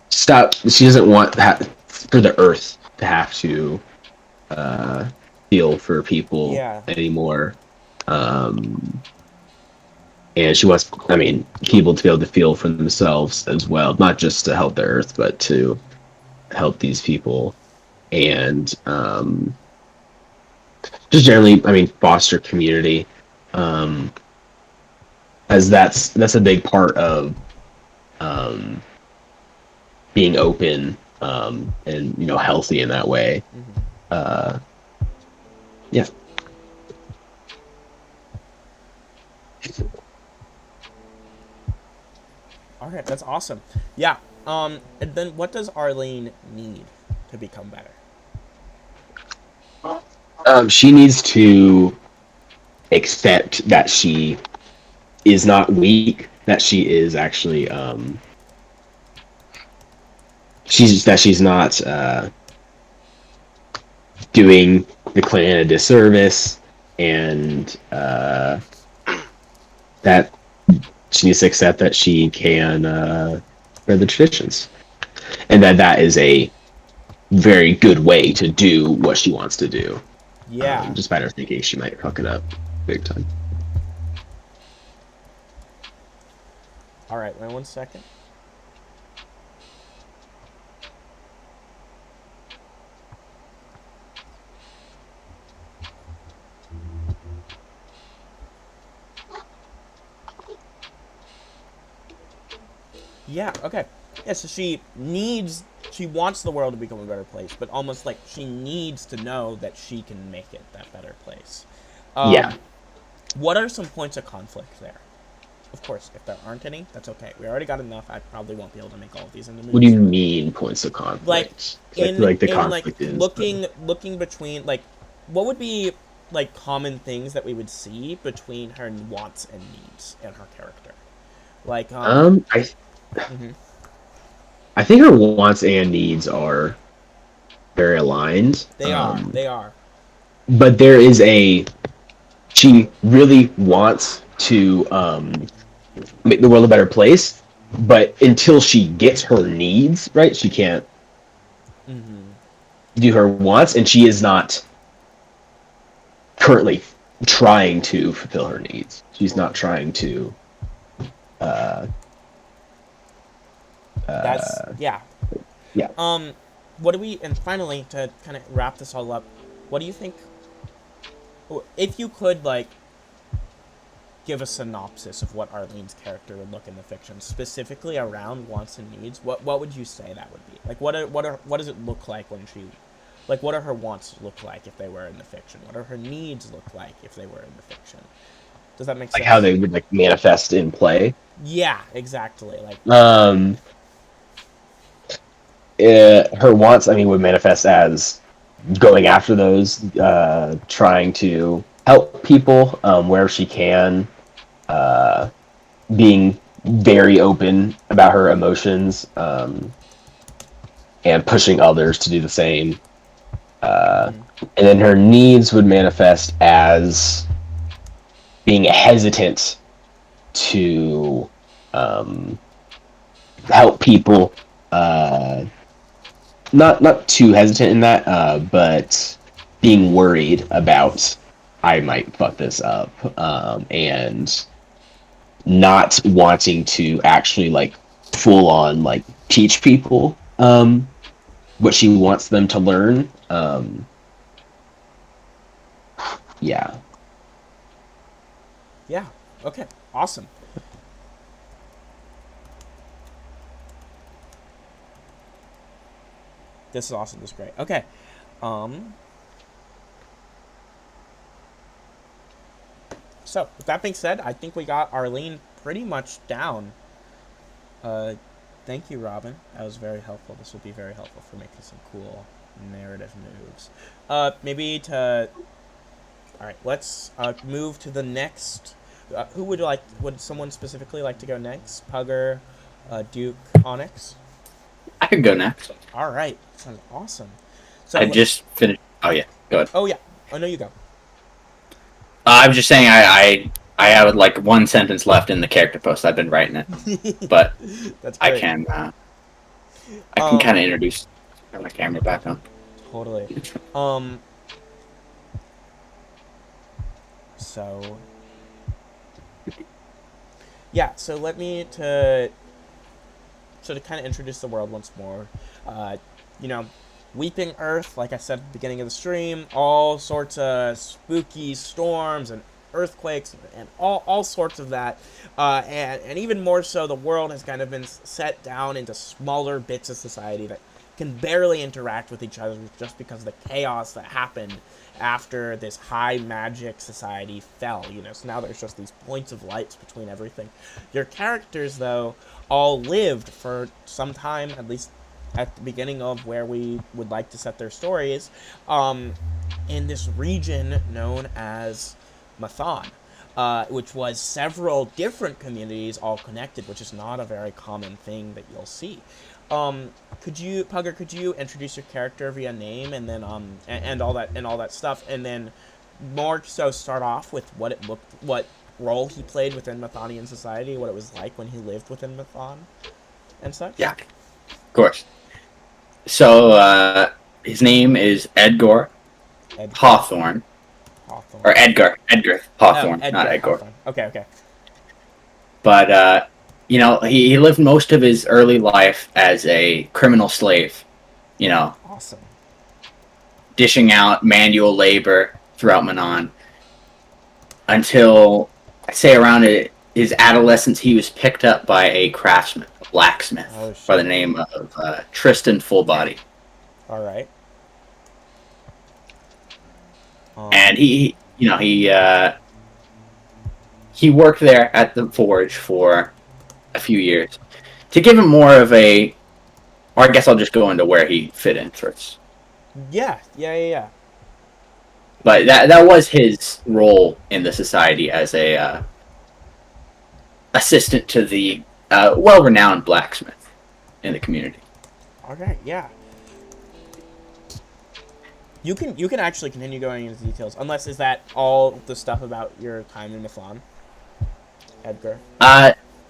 S3: stop. She doesn't want for the Earth to have to feel for people anymore. And she wants, people to be able to feel for themselves as well, not just to help the Earth, but to help these people, and just generally, foster community, as that's a big part of being open, and healthy in that way. Yeah.
S1: All right, that's awesome. Yeah. And then what does Arlene need to become better?
S3: She needs to accept that she is not weak, that she is actually she's not doing the clan a disservice, and that she needs to accept that she can spread the traditions, and that is a very good way to do what she wants to do.
S1: Yeah.
S3: Despite her thinking she might fuck it up big time.
S1: All right, wait 1 second. Yeah, okay. Yeah, so she wants the world to become a better place, but almost like she needs to know that she can make it that better place. What are some points of conflict there? Of course, if there aren't any, that's okay. We already got enough. I probably won't be able to make all of these into movies.
S3: What do you mean points of conflict?
S1: Like,
S3: the conflict is
S1: looking between, like, what would be, like, common things that we would see between her wants and needs and her character? Like,
S3: I think her wants and needs are very aligned.
S1: They are.
S3: But there is she really wants to make the world a better place, but until she gets her needs right, she can't do her wants, and she is not currently trying to fulfill her needs. She's not trying to
S1: Yeah. What do we, and finally, to kind of wrap this all up, what do you think, if you could, like, give a synopsis of what Arlene's character would look in the fiction, specifically around wants and needs, what would you say that would be? Like, what does it look like when she, like, what do her wants look like if they were in the fiction? What do her needs look like if they were in the fiction? Does that make sense?
S3: Like how they would, like, manifest in play?
S1: Yeah, exactly. Like,
S3: her wants, would manifest as going after those, trying to help people where she can, being very open about her emotions, and pushing others to do the same. And then her needs would manifest as being hesitant to help people. Not too hesitant in that, but being worried about I might fuck this up, and not wanting to actually like full on like teach people what she wants them to learn. Yeah.
S1: Yeah. Okay. Awesome. This is awesome. This is great. Okay. So, with that being said, I think we got Arlene pretty much down. Thank you, Robin. That was very helpful. This will be very helpful for making some cool narrative moves. Maybe to... Alright, let's move to the next... who would like... Would someone specifically like to go next? Pugger, Duke, Onyx?
S4: I could go next.
S1: Alright. Sounds awesome. So
S4: I just finished. Oh yeah, go ahead.
S1: Oh, yeah. Oh, no, you go.
S4: I was just saying I have like one sentence left in the character post. I've been writing it, but
S1: That's great.
S4: I can kind of introduce. Turn my camera back on.
S1: Totally. So yeah, so let me to kind of introduce the world once more. You know, Weeping Earth, like I said at the beginning of the stream, all sorts of spooky storms and earthquakes and all sorts of that. And even more so, the world has kind of been set down into smaller bits of society that can barely interact with each other just because of the chaos that happened after this high magic society fell, you know. So now there's just these points of lights between everything. Your characters, though, all lived for some time, at least at the beginning of where we would like to set their stories, in this region known as Mathon, which was several different communities all connected, which is not a very common thing that you'll see. Pugger, could you introduce your character via name and then and all that stuff, and then more so start off with what role he played within Mathonian society, what it was like when he lived within Mathon, and such?
S4: Yeah, of course. So his name is Edgar Hawthorne. Or Edgar Hawthorne, not Edgar.
S1: Hawthorne. Okay.
S4: But you know, he lived most of his early life as a criminal slave. You know,
S1: awesome.
S4: Dishing out manual labor throughout Manon until I'd say around his adolescence, he was picked up by a craftsman, a blacksmith, by the name of Tristan Fullbody.
S1: All right.
S4: And he worked there at the forge for a few years. To give him more of a, or I guess I'll just go into where he fit in first.
S1: Yeah.
S4: But that was his role in the society as a assistant to the well-renowned blacksmith in the community.
S1: Okay, yeah. You can actually continue going into details, unless is that all the stuff about your time in Mathon, Edgar?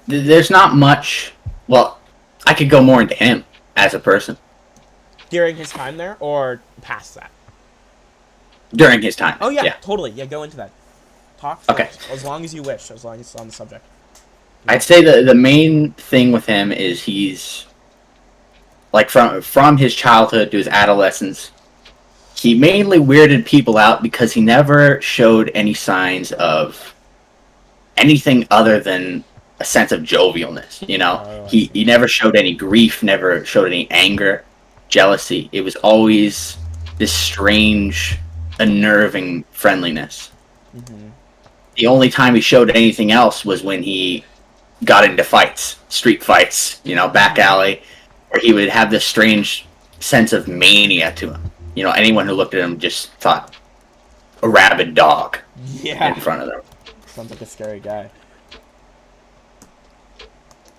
S4: There's not much. Well, I could go more into him as a person.
S1: During his time there, or past that?
S4: During his time.
S1: Oh yeah. Totally. Yeah, go into that. Talk first,
S4: okay.
S1: As long as you wish, as long as it's on the subject.
S4: I'd say the main thing with him is he's like from his childhood to his adolescence, he mainly weirded people out because he never showed any signs of anything other than a sense of jovialness, you know? He never showed any grief, never showed any anger, jealousy. It was always this strange, unnerving friendliness. Mm-hmm. The only time he showed anything else was when he got into fights, street fights, you know, back alley, where he would have this strange sense of mania to him. You know, anyone who looked at him just thought a rabid dog in front of them.
S1: Sounds like a scary guy.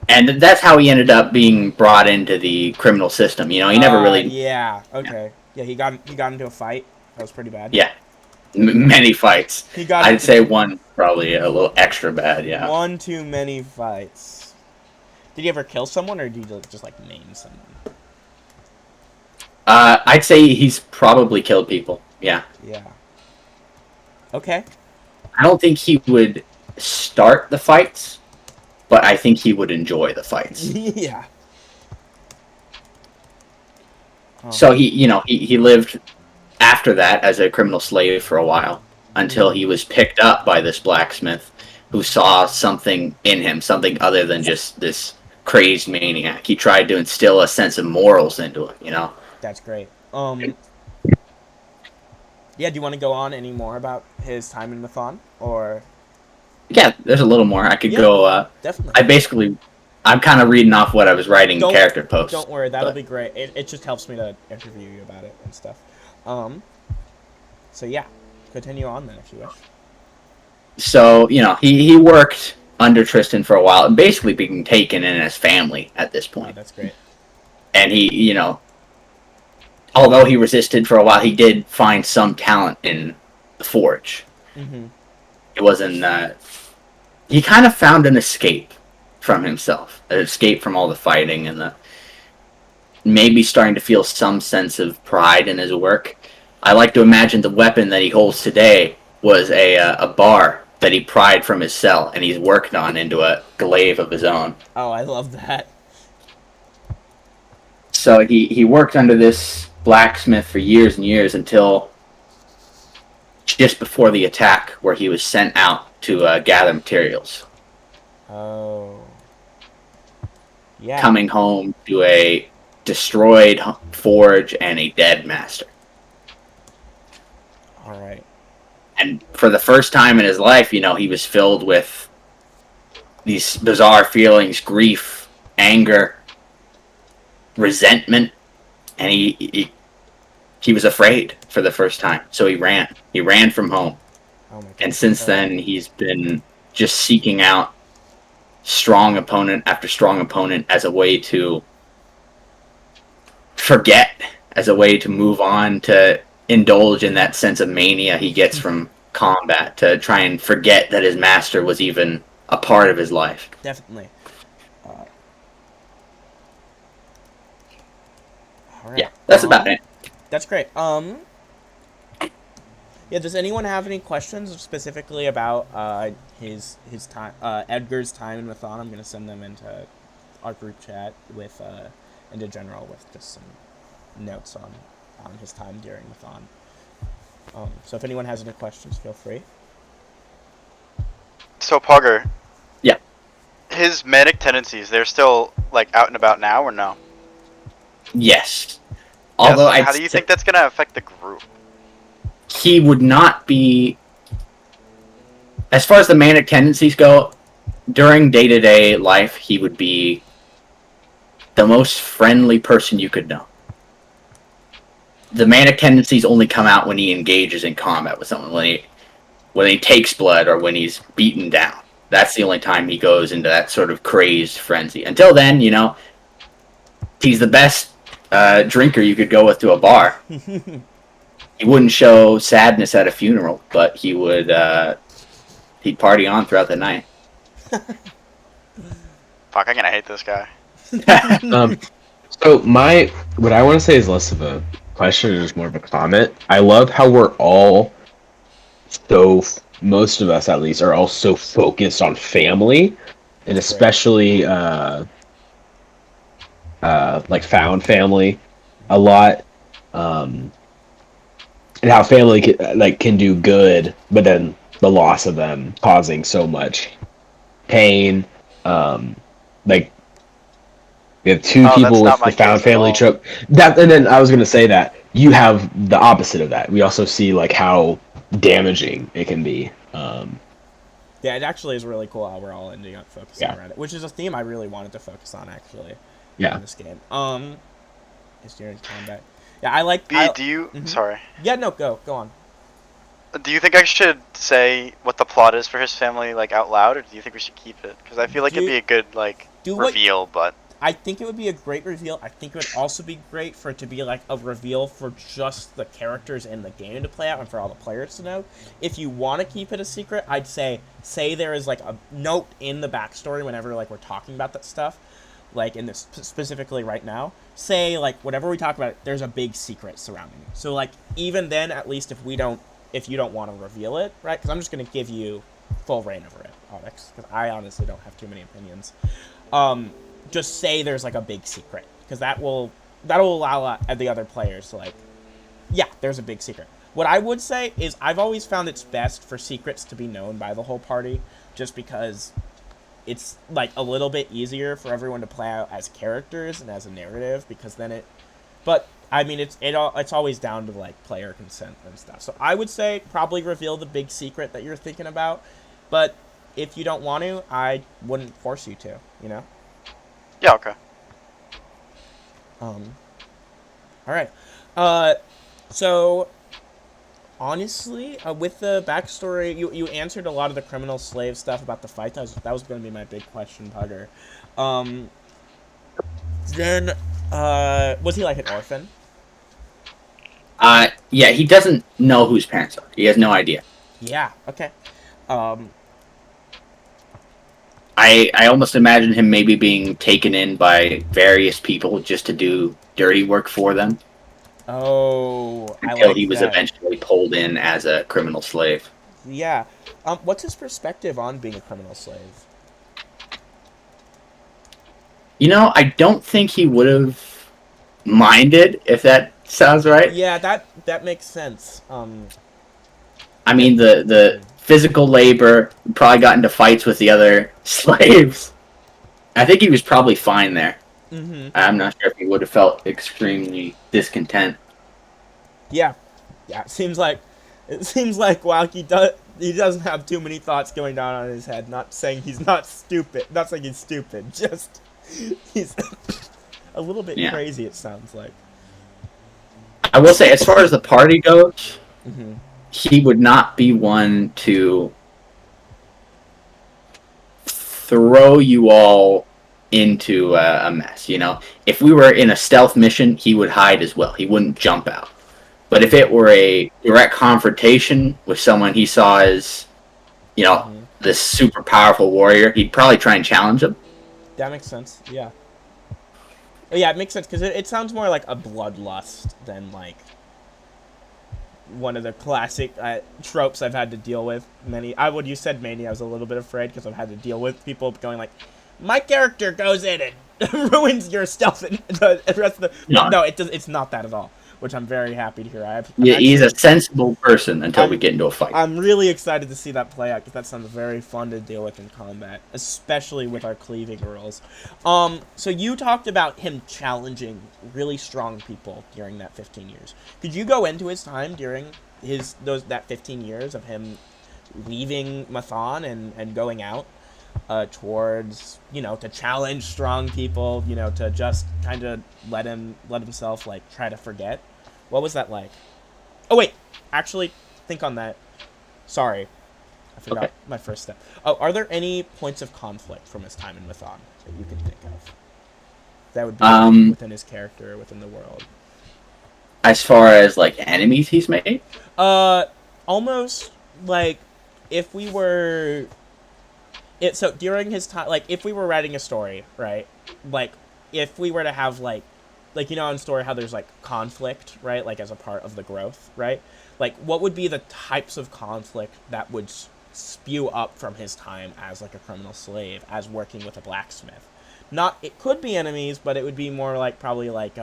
S4: And that's how he ended up being brought into the criminal system. You know, he never really,
S1: Yeah. Okay. Yeah, he got into a fight. That was pretty bad.
S4: yeah, many fights.
S1: He got
S4: I'd say one probably a little extra bad. Yeah.
S1: one too many fights. Did he ever kill someone, or did he just like name someone?
S4: I'd say he's probably killed people. Yeah.
S1: Yeah. Okay.
S4: I don't think he would start the fights, but I think he would enjoy the fights.
S1: Yeah. Oh.
S4: So he lived after that as a criminal slave for a while until he was picked up by this blacksmith who saw something in him, something other than just this crazed maniac. He tried to instill a sense of morals into him, you know.
S1: That's great. Yeah, do you want to go on any more about his time in Mathon, or?
S4: Yeah, there's a little more. I could go.
S1: Definitely.
S4: I'm kind of reading off what I was writing in character posts.
S1: Don't worry, that'll be great. It just helps me to interview you about it and stuff. So yeah, continue on then if you wish.
S4: So, he worked under Tristan for a while and basically being taken in as family at this point.
S1: Oh, that's great.
S4: And he, although he resisted for a while, he did find some talent in the forge.
S1: Mm-hmm.
S4: It wasn't. He kind of found an escape from himself, an escape from all the fighting and maybe starting to feel some sense of pride in his work. I like to imagine the weapon that he holds today was a bar that he pried from his cell, and he's worked on into a glaive of his own.
S1: Oh, I love that.
S4: So he worked under this blacksmith for years and years until just before the attack, where he was sent out to gather materials.
S1: Oh. Yeah.
S4: Coming home to a destroyed forge and a dead master.
S1: All right.
S4: And for the first time in his life, he was filled with these bizarre feelings, grief, anger, resentment, and he was afraid for the first time. So he ran. He ran from home.
S1: Oh my God.
S4: And since then, he's been just seeking out strong opponent after strong opponent as a way to forget, as a way to move on, to indulge in that sense of mania he gets from combat, to try and forget that his master was even a part of his life.
S1: Definitely. All right.
S4: Yeah, that's about it.
S1: That's great. Yeah, does anyone have any questions specifically about his time, Edgar's time in Mathon? I'm gonna send them into our group chat with into general with just some notes on his time during Mathon. So if anyone has any questions, feel free.
S2: So Pogger.
S4: Yeah.
S2: His manic tendencies, they're still like out and about now, or no?
S4: Yes.
S2: Yeah,
S4: Although
S2: so how do you think that's gonna affect the group?
S4: he would not be, as far as the manic tendencies go, during day-to-day life, he would be the most friendly person you could know. The manic tendencies only come out when he engages in combat with someone, when he takes blood or when he's beaten down. That's the only time he goes into that sort of crazed frenzy. Until then, you know, he's the best drinker you could go with to a bar. He wouldn't show sadness at a funeral, but he would he'd party on throughout the night.
S2: Fuck, I'm gonna hate this guy.
S3: So what I want to say is less of a question, or just more of a comment. I love how we're all most of us at least are all so focused on family, and especially like found family a lot, and how family can do good, but then the loss of them causing so much pain. Like we have two people with the found family trope. And then I was gonna say that you have the opposite of that. We also see like how damaging it can be.
S1: Yeah, it actually is really cool how we're all ending up focusing around it, which is a theme I really wanted to focus on actually. In this game. Is during combat. Yeah, I like.
S2: Do you? Sorry.
S1: Yeah, no, go on.
S2: Do you think I should say what the plot is for his family like out loud, or do you think we should keep it? Because I feel like it'd be a good like
S1: do what
S2: reveal, but
S1: I think it would be a great reveal. I think it would also be great for it to be like a reveal for just the characters in the game to play out and for all the players to know. If you want to keep it a secret, I'd say there is like a note in the backstory whenever like we're talking about that stuff, like in this specifically right now. Say like whatever we talk about, there's a big secret surrounding it. So like even then, at least if you don't want to reveal it, right? Because I'm just gonna give you full reign over it, Onyx, because I honestly don't have too many opinions. Just say there's like a big secret, because that'll allow the other players to like, yeah, there's a big secret. What I would say is I've always found it's best for secrets to be known by the whole party, just because it's like a little bit easier for everyone to play out as characters and as a narrative, because then but I mean it's always down to like player consent and stuff. So I would say probably reveal the big secret that you're thinking about, but if you don't want to, I wouldn't force you to, you know?
S2: yeah, okay.
S1: All right. So honestly, with the backstory, you answered a lot of the criminal slave stuff about the fight. That was going to be my big question, Pugger. Then, was he like an orphan?
S4: Yeah, he doesn't know who his parents are. He has no idea.
S1: Yeah. Okay.
S4: I almost imagine him maybe being taken in by various people just to do dirty work for them.
S1: Oh,
S4: until he was eventually pulled in as a criminal slave.
S1: Yeah. What's his perspective on being a criminal slave?
S4: You know, I don't think he would have minded, if that sounds right.
S1: Yeah, that makes sense.
S4: I mean, the physical labor, probably got into fights with the other slaves. I think he was probably fine there.
S1: Mm-hmm.
S4: I'm not sure if he would have felt extremely discontent.
S1: Yeah. It seems like wow, he doesn't have too many thoughts going down on his head. Not saying he's not stupid. Not saying he's stupid. Just he's a little bit crazy. It sounds like.
S4: I will say, as far as the party goes,
S1: mm-hmm.
S4: he would not be one to throw you all into a mess, you know? If we were in a stealth mission, he would hide as well. He wouldn't jump out. But if it were a direct confrontation with someone he saw as, you know, mm-hmm. this super powerful warrior, he'd probably try and challenge him.
S1: That makes sense, yeah. Yeah, it makes sense, because it sounds more like a bloodlust than, like, one of the classic tropes I've had to deal with. You said Mania, I was a little bit afraid, because I've had to deal with people going like, my character goes in and ruins your stealth and the rest of the... No, it's not that at all, which I'm very happy to hear.
S4: He's a sensible person until we get into a fight.
S1: I'm really excited to see that play out, because that sounds very fun to deal with in combat, especially with our cleaving rules. So you talked about him challenging really strong people during that 15 years. Could you go into his time during that 15 years of him leaving Mathon and going out towards, you know, to challenge strong people, you know, to just kind of let himself, like, try to forget? What was that like? Oh, wait. Actually, think on that. Sorry. I forgot my first step. Oh, are there any points of conflict from his time in Mathon that you can think of? That would be within his character, or within the world.
S4: As far as, like, enemies he's made?
S1: Almost, like, if we were... So, during his time, like, if we were writing a story, right? Like, if we were to have, like, you know, in story how there's, like, conflict, right? Like, as a part of the growth, right? Like, what would be the types of conflict that would spew up from his time as, like, a criminal slave, as working with a blacksmith? It could be enemies, but it would be more like, probably, like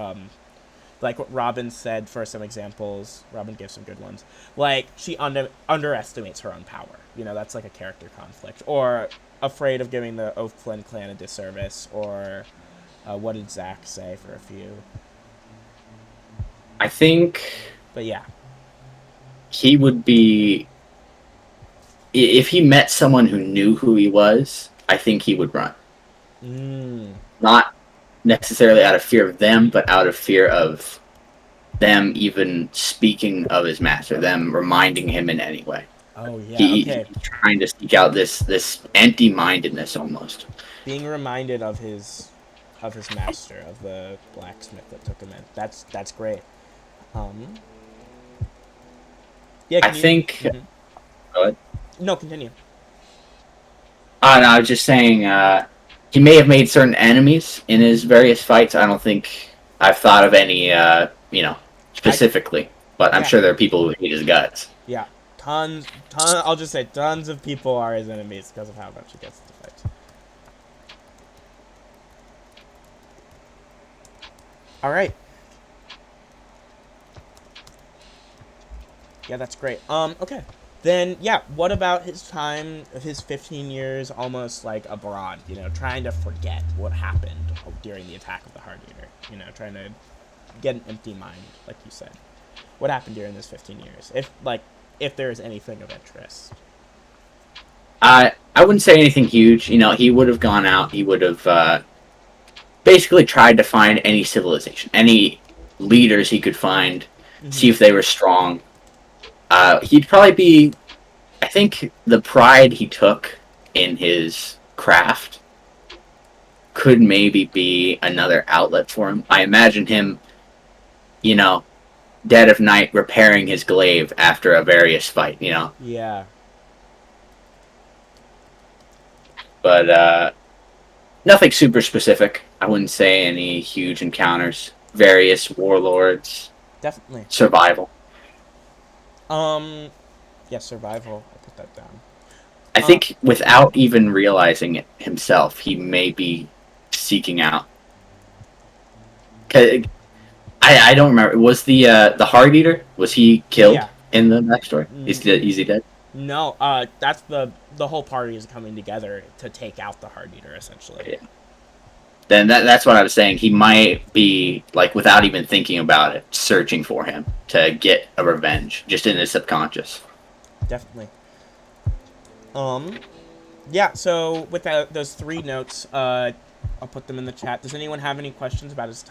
S1: what Robin said for some examples. Robin gave some good ones. Like, she underestimates her own power. You know, that's like a character conflict. Or afraid of giving the Oathflynn clan a disservice. Or what did Zach say for a few?
S4: I think...
S1: But yeah.
S4: He would be... If he met someone who knew who he was, I think he would run. Not necessarily out of fear of them, but out of fear of them even speaking of his master, them reminding him in any way.
S1: Oh, yeah,
S4: He's trying to seek out this empty-mindedness almost.
S1: being reminded of his master, of the blacksmith that took him in. That's great. Yeah,
S4: I think.
S1: Mhm.
S4: Go ahead.
S1: No, continue.
S4: No, I was just saying, he may have made certain enemies in his various fights. I don't think I've thought of any, specifically, but I'm
S1: Yeah.
S4: sure there are people who hate his guts.
S1: Yeah, I'll just say tons of people are his enemies because of how much he gets into fights. All right. Yeah, that's great. Okay. Then, yeah, what about his time, his 15 years almost, like, abroad, you know, trying to forget what happened during the attack of the Heart Eater, you know, trying to get an empty mind, like you said. What happened during those 15 years? If there is anything of interest.
S4: I wouldn't say anything huge. You know, he would have gone out. He would have basically tried to find any civilization, any leaders he could find, see if they were strong. He'd probably be. I think the pride he took in his craft could maybe be another outlet for him. I imagine him, you know, dead of night repairing his glaive after a various fight, you know.
S1: Yeah.
S4: But nothing super specific. I wouldn't say any huge encounters. Various warlords,
S1: Definitely.
S4: survival.
S1: Yeah, survival. I'll put that down.
S4: I think without even realizing it himself, he may be seeking out. I don't remember. Was the Heart Eater, was he killed in the backstory? Is he dead?
S1: No. That's the whole party is coming together to take out the Heart Eater, essentially.
S4: Yeah. Then that's what I was saying. He might be, like, without even thinking about it, searching for him to get a revenge, just in his subconscious.
S1: Definitely. Yeah, so with those 3 notes, I'll put them in the chat. Does anyone have any questions about his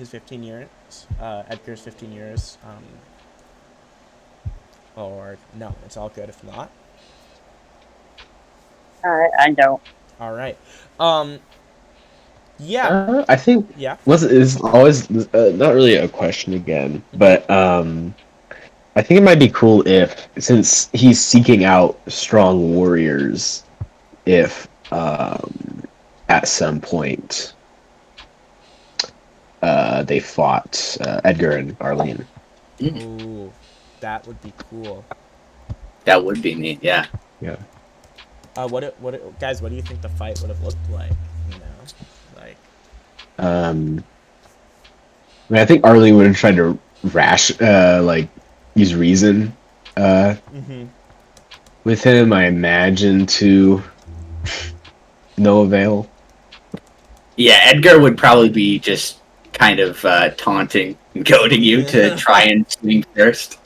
S1: 15 years? Edgar's 15 years? Or no, it's all good if not.
S5: I don't.
S1: All right. Yeah.
S3: I think
S1: Yeah.
S3: is always not really a question again, but I think it might be cool if, since he's seeking out strong warriors, if at some point they fought Edgar and Arlene.
S1: Ooh, that would be cool.
S4: That would be neat, yeah.
S3: Yeah.
S1: Guys, what do you think the fight would have looked like? You know, like.
S3: I mean, I think Arlene would have tried to use reason with him. I imagine to no avail.
S4: Yeah, Edgar would probably be just kind of taunting and goading you to try and swing first.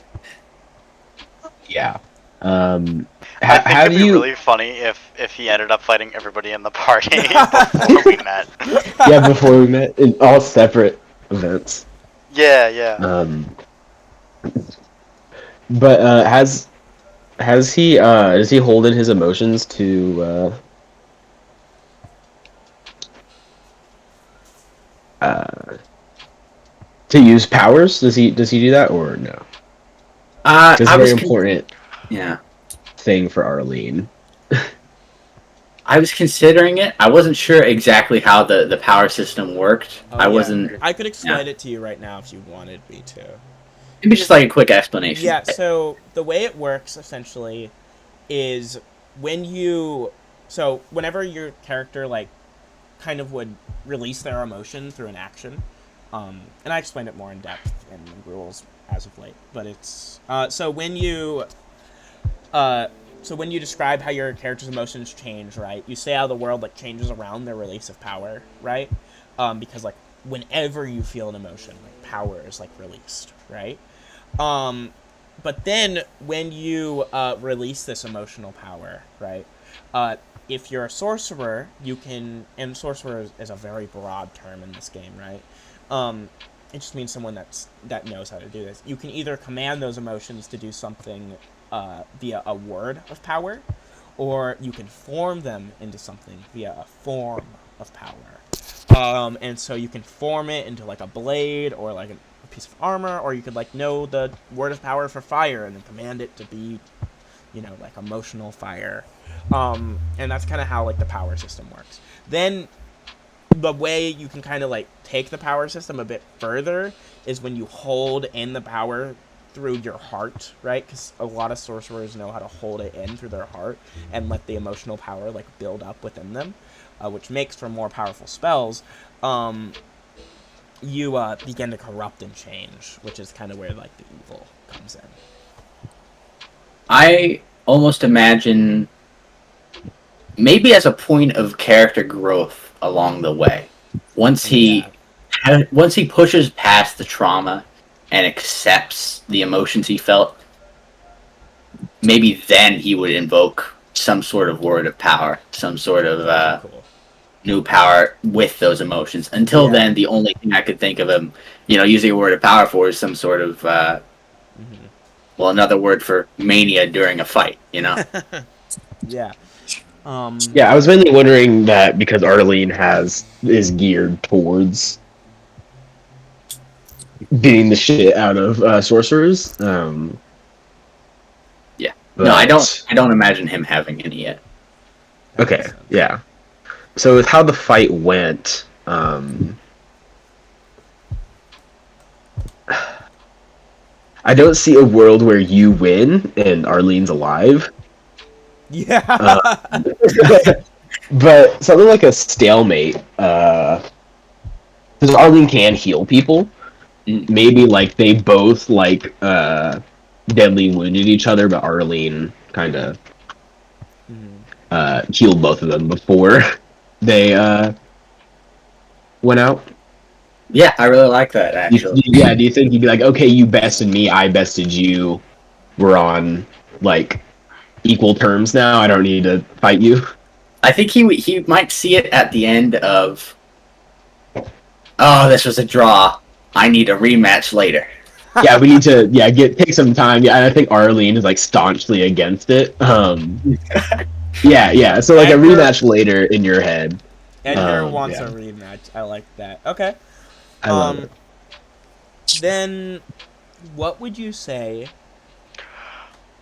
S3: Yeah.
S2: I think
S3: How
S2: it'd
S3: do
S2: be
S3: you?
S2: really funny if he ended up fighting everybody in the party before we met.
S3: Yeah, before we met in all separate events.
S2: Yeah.
S3: But has he does he hold in his emotions to use powers? Does he do that or no? It's a very important thing for Arlene.
S4: I was considering it. I wasn't sure exactly how the power system worked.
S1: I could explain it to you right now if you wanted me to.
S4: Maybe just like a quick explanation.
S1: Yeah, so the way it works essentially is whenever your character like kind of would release their emotion through an action, and I explained it more in depth in the rules as of late, but it's so when you describe how your character's emotions change, right? You say how the world like changes around their release of power, right? Because like whenever you feel an emotion, like power is like released, right? But then when you release this emotional power, right? If you're a sorcerer, you can, and sorcerer is a very broad term in this game, right? It just means someone that knows how to do this. You can either command those emotions to do something via a word of power, or you can form them into something via a form of power. And so you can form it into like a blade or like a piece of armor, or you could like know the word of power for fire and then command it to be, like emotional fire. And that's kind of how like the power system works. Then the way you can kind of like take the power system a bit further is when you hold in the power through your heart, right? Because a lot of sorcerers know how to hold it in through their heart and let the emotional power like build up within them, which makes for more powerful spells. You begin to corrupt and change, which is kind of where like the evil comes in.
S4: I almost imagine maybe as a point of character growth along the way. Once he pushes past the trauma and accepts the emotions he felt, maybe then he would invoke some sort of word of power, some sort of
S1: Cool.
S4: new power with those emotions. Until then, the only thing I could think of him, using a word of power for is some sort of, well, another word for mania during a fight,
S1: Yeah.
S3: Yeah, I was mainly wondering that because Arlene is geared towards beating the shit out of sorcerers.
S4: Yeah.
S3: But...
S4: No, I don't imagine him having any yet.
S3: Okay, yeah. So with how the fight went, I don't see a world where you win and Arlene's alive.
S1: Yeah.
S3: But something like a stalemate, because Arlene can heal people. Maybe like they both like deadly wounded each other, but Arlene kind of healed both of them before they went out.
S4: Yeah, I really like that, actually.
S3: Do you think you'd be like, okay, you bested me, I bested you, we're on like equal terms now, I don't need to fight you?
S4: I think he might see it at the end of, oh, this was a draw, I need a rematch later.
S3: Yeah, we need to take some time. Yeah, and I think Arlene is like staunchly against it. Yeah. So like a rematch later in your head.
S1: Edgar wants a rematch. I like that. Okay.
S3: I love it.
S1: Then, what would you say?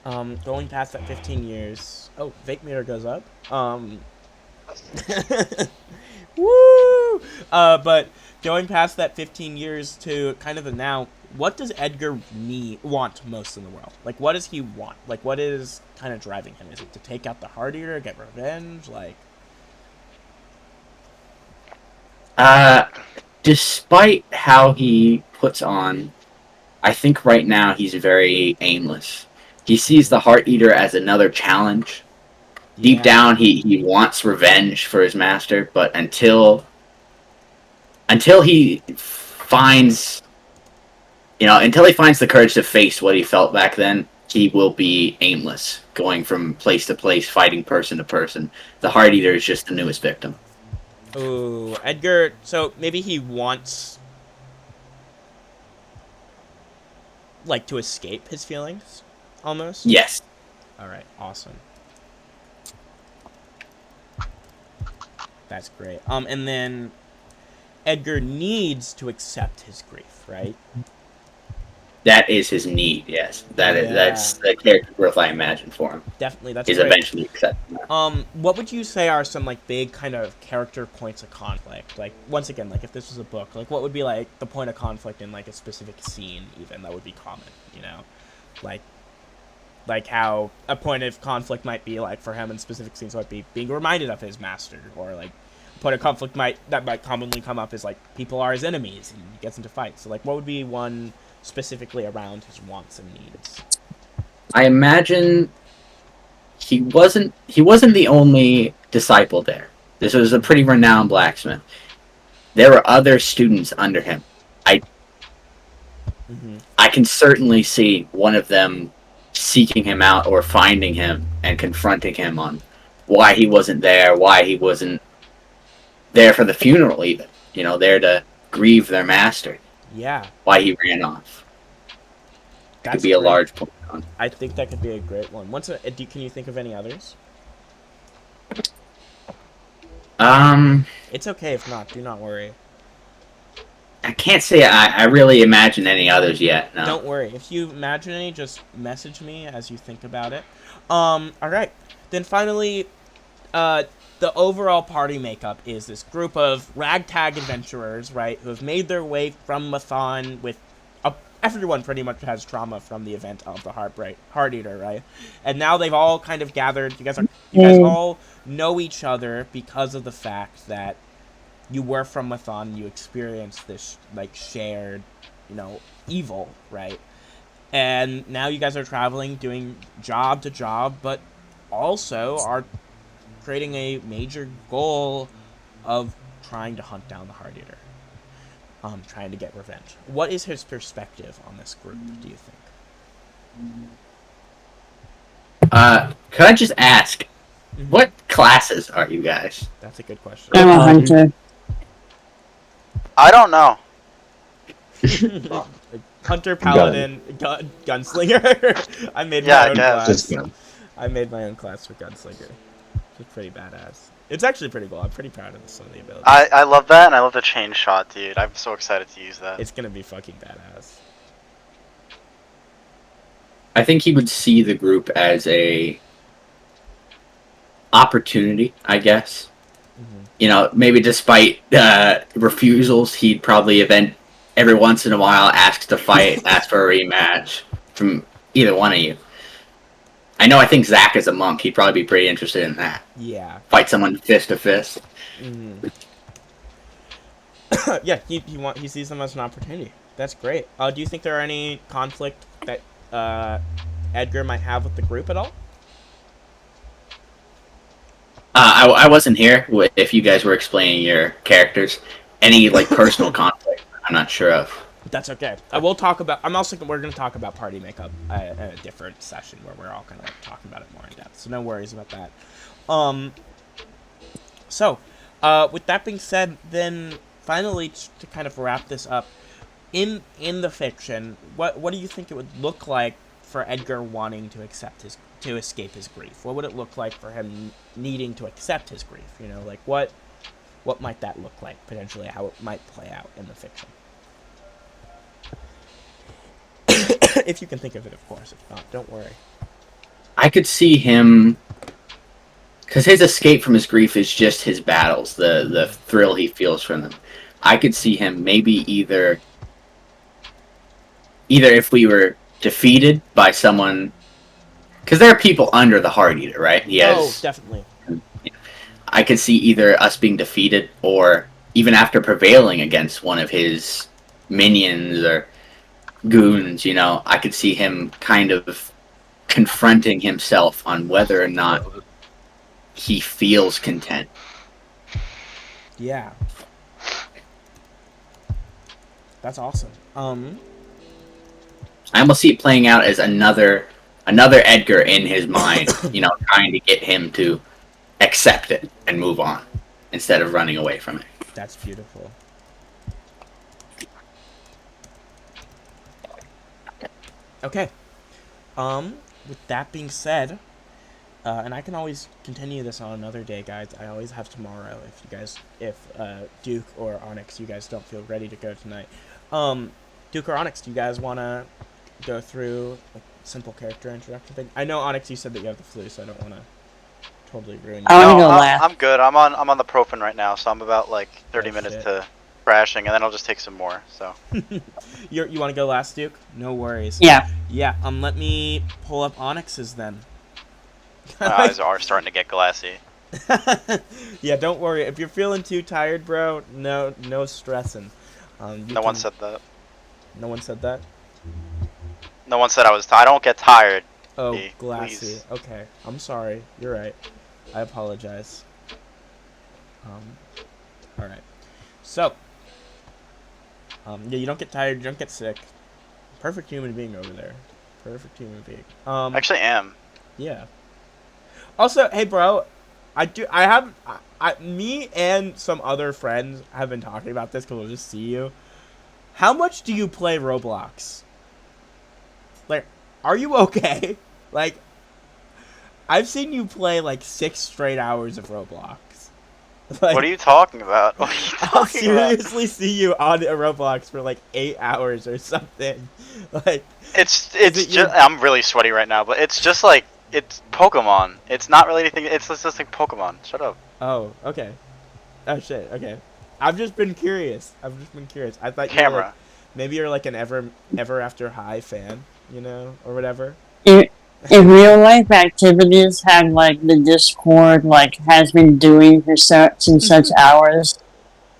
S1: Going past that 15 years. Oh, vape meter goes up. Woo! But going past that 15 years to kind of the now, what does Edgar want most in the world? Like, what does he want? Like, what is kind of driving him? Is it to take out the Heart Eater, get revenge? Like,
S4: despite how he puts on, I think right now he's very aimless. He sees the Heart Eater as another challenge. Deep down, he wants revenge for his master, but until he finds, until he finds the courage to face what he felt back then, he will be aimless, going from place to place, fighting person to person. The Heart Eater is just the newest victim.
S1: ooh, Edgar. So maybe he wants, like, to escape his feelings, almost.
S4: Yes.
S1: All right. Awesome. That's great. And then Edgar needs to accept his grief, right?
S4: That is his need, yes. That's the character growth I imagine for him.
S1: Definitely, that's
S4: is
S1: great.
S4: Eventually accepting that.
S1: What would you say are some like big kind of character points of conflict? Like, once again, like if this was a book, like what would be like the point of conflict in like a specific scene even that would be common, Like how a point of conflict might be like for him in specific scenes might be being reminded of his master, or like a point of conflict might commonly come up is like people are his enemies and he gets into fights. So like what would be one specifically around his wants and needs?
S4: I imagine he wasn't the only disciple there. This was a pretty renowned blacksmith. There were other students under him. I can certainly see one of them seeking him out or finding him and confronting him on why he wasn't there, why he wasn't there for the funeral even. There to grieve their master.
S1: Yeah.
S4: Why he ran off. That could be a large point.
S1: I think that could be a great one. Can you think of any others? It's okay if not. Do not worry.
S4: I can't say I really imagine any others yet. No.
S1: Don't worry. If you imagine any, just message me as you think about it. All right. Then finally, the overall party makeup is this group of ragtag adventurers, right, who have made their way from Mathon with... everyone pretty much has trauma from the event of the Heart Eater, right? And now they've all kind of gathered. You guys all know each other because of the fact that you were from Mathon, you experienced this, like, shared, evil, right? And now you guys are traveling, doing job to job, but also are creating a major goal of trying to hunt down the Heart Eater. Trying to get revenge. What is his perspective on this group, do you think?
S4: Could I just ask, what classes are you guys?
S1: That's a good question.
S5: I'm a hunter.
S2: I don't know.
S1: Hunter, paladin, gunslinger. I made my own class.
S3: Just gun.
S1: I made my own class for gunslinger. It's pretty badass. It's actually pretty cool. I'm pretty proud of some of the abilities.
S2: I love that, and I love the chain shot, dude. I'm so excited to use that.
S1: It's gonna be fucking badass.
S4: I think he would see the group as a opportunity, I guess. Maybe despite refusals, he'd probably every once in a while ask to fight, ask for a rematch from either one of you. I think Zach is a monk. He'd probably be pretty interested in that.
S1: Yeah.
S4: Fight someone fist to fist.
S1: Yeah, he sees them as an opportunity. That's great. Do you think there are any conflict that Edgar might have with the group at all?
S4: I wasn't here if you guys were explaining your characters. Any personal conflict, I'm not sure of.
S1: That's okay. We'll talk about. We're gonna talk about party makeup at a different session where we're all kind of talking about it more in depth. So no worries about that. So, with that being said, then finally to kind of wrap this up, in the fiction, what do you think it would look like for Edgar wanting to escape his grief? What would it look like for him needing to accept his grief? What might that look like potentially? How it might play out in the fiction? If you can think of it, of course. If not, don't worry.
S4: I could see him, because his escape from his grief is just his battles, the thrill he feels from them. I could see him maybe either if we were defeated by someone, because there are people under the Heart Eater, right?
S1: Definitely.
S4: I could see either us being defeated, or even after prevailing against one of his minions or goons, I could see him kind of confronting himself on whether or not he feels content.
S1: Yeah. That's awesome.
S4: I almost see it playing out as another Edgar in his mind, trying to get him to accept it and move on instead of running away from it.
S1: That's beautiful. Okay. With that being said, and I can always continue this on another day, guys. I always have tomorrow if Duke or Onyx, you guys don't feel ready to go tonight. Duke or Onyx, do you guys want to go through a simple character introduction thing? I know, Onyx, you said that you have the flu, so I don't want to totally ruin you.
S5: I want to go last.
S2: I'm good. I'm on the Profen right now, so I'm about 30 minutes
S1: shit.
S2: to crashing, and then I'll just take some more. So.
S1: You want to go last, Duke? No worries.
S5: Yeah.
S1: Yeah. Let me pull up Onyx's then.
S2: My eyes are starting to get glassy.
S1: Yeah, don't worry. If you're feeling too tired, bro, no stressing.
S2: No one said that.
S1: No one said that?
S2: No one said I don't get tired.
S1: Oh,
S2: Hey,
S1: glassy.
S2: please.
S1: Okay, I'm sorry. You're right. I apologize. All right. So, yeah, you don't get tired. You don't get sick. Perfect human being over there. Perfect human being.
S2: I actually am.
S1: Yeah. Also, hey, bro, me and some other friends have been talking about this because we'll just see you. How much do you play Roblox? Are you okay? I've seen you play 6 straight hours of Roblox. Like,
S2: What are you talking about? What are you
S1: I'll
S2: talking about?
S1: seriously see you on a Roblox for like 8 hours or something. Like,
S2: It's
S1: it your-
S2: just I'm really sweaty right now, but it's just like it's Pokemon. It's not really anything. It's just like Pokemon. Shut up.
S1: oh, okay. Oh shit, okay. I've just been curious. I thought you were like,
S2: Camera.
S1: maybe you're like an ever after high fan, you know, or whatever.
S5: If real life activities had like the Discord like has been doing for such and such hours,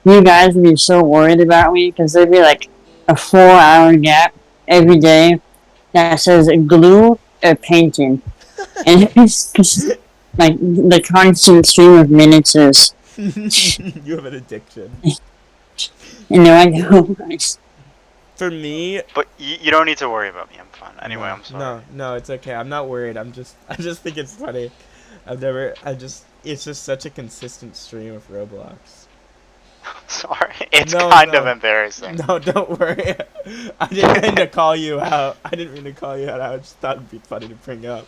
S5: you guys would be so worried about me because there'd be like a 4-hour gap every day that says glue or painting, and it's just, like the constant stream of miniatures.
S1: You have an addiction.
S5: And there I go.
S1: For me,
S2: But you don't need to worry about me. I'm fine. Anyway,
S1: no,
S2: I'm sorry.
S1: No, it's okay. I'm not worried. I just think it's funny. It's just such a consistent stream of Roblox.
S2: Sorry. It's
S1: No,
S2: kind
S1: no.
S2: of embarrassing.
S1: No, don't worry. I didn't mean to call you out. I just thought it'd be funny to bring up.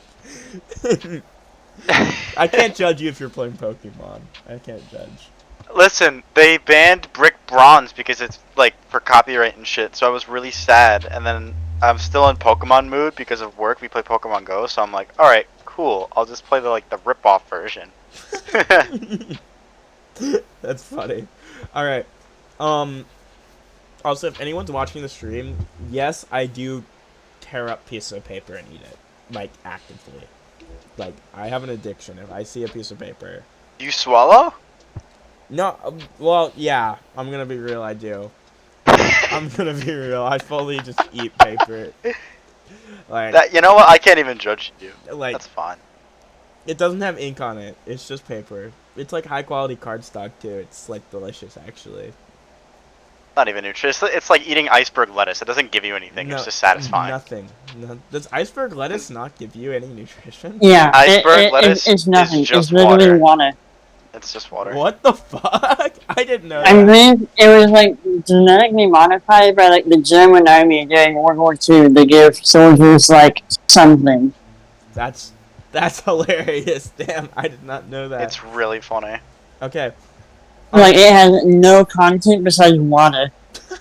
S1: I can't judge you if you're playing Pokemon. I can't judge.
S2: Listen, they banned Brick Bronze because it's like for copyright and shit. So I was really sad, and then I'm still in Pokemon mood because of work. We play Pokemon Go, so I'm like, all right, cool. I'll just play the rip-off version.
S1: That's funny. All right. Also, if anyone's watching the stream, yes, I do tear up piece of paper and eat it, like actively. Like I have an addiction. If I see a piece of paper,
S2: You swallow?
S1: no. Well, yeah. I'm gonna be real. I do. I'm gonna be real. I fully just eat paper. Like,
S2: That you know what? I can't even judge you.
S1: like
S2: That's fine.
S1: it doesn't have ink on it. It's just paper. It's like high quality cardstock too. It's like delicious actually.
S2: Not even nutritious. It's like eating iceberg lettuce. It doesn't give you anything. It's just satisfying.
S1: Nothing. No, does iceberg lettuce not give you any nutrition?
S5: Yeah,
S2: Iceberg lettuce
S5: it's nothing.
S2: is just
S5: It's literally water.
S2: It's just water.
S1: What the fuck? I didn't know
S5: I
S1: that.
S5: believe it was like genetically modified by like the German army during World War II to give soldiers like something.
S1: That's hilarious. Damn, I did not know that.
S2: It's really funny.
S1: Okay.
S5: Like it has no content besides water.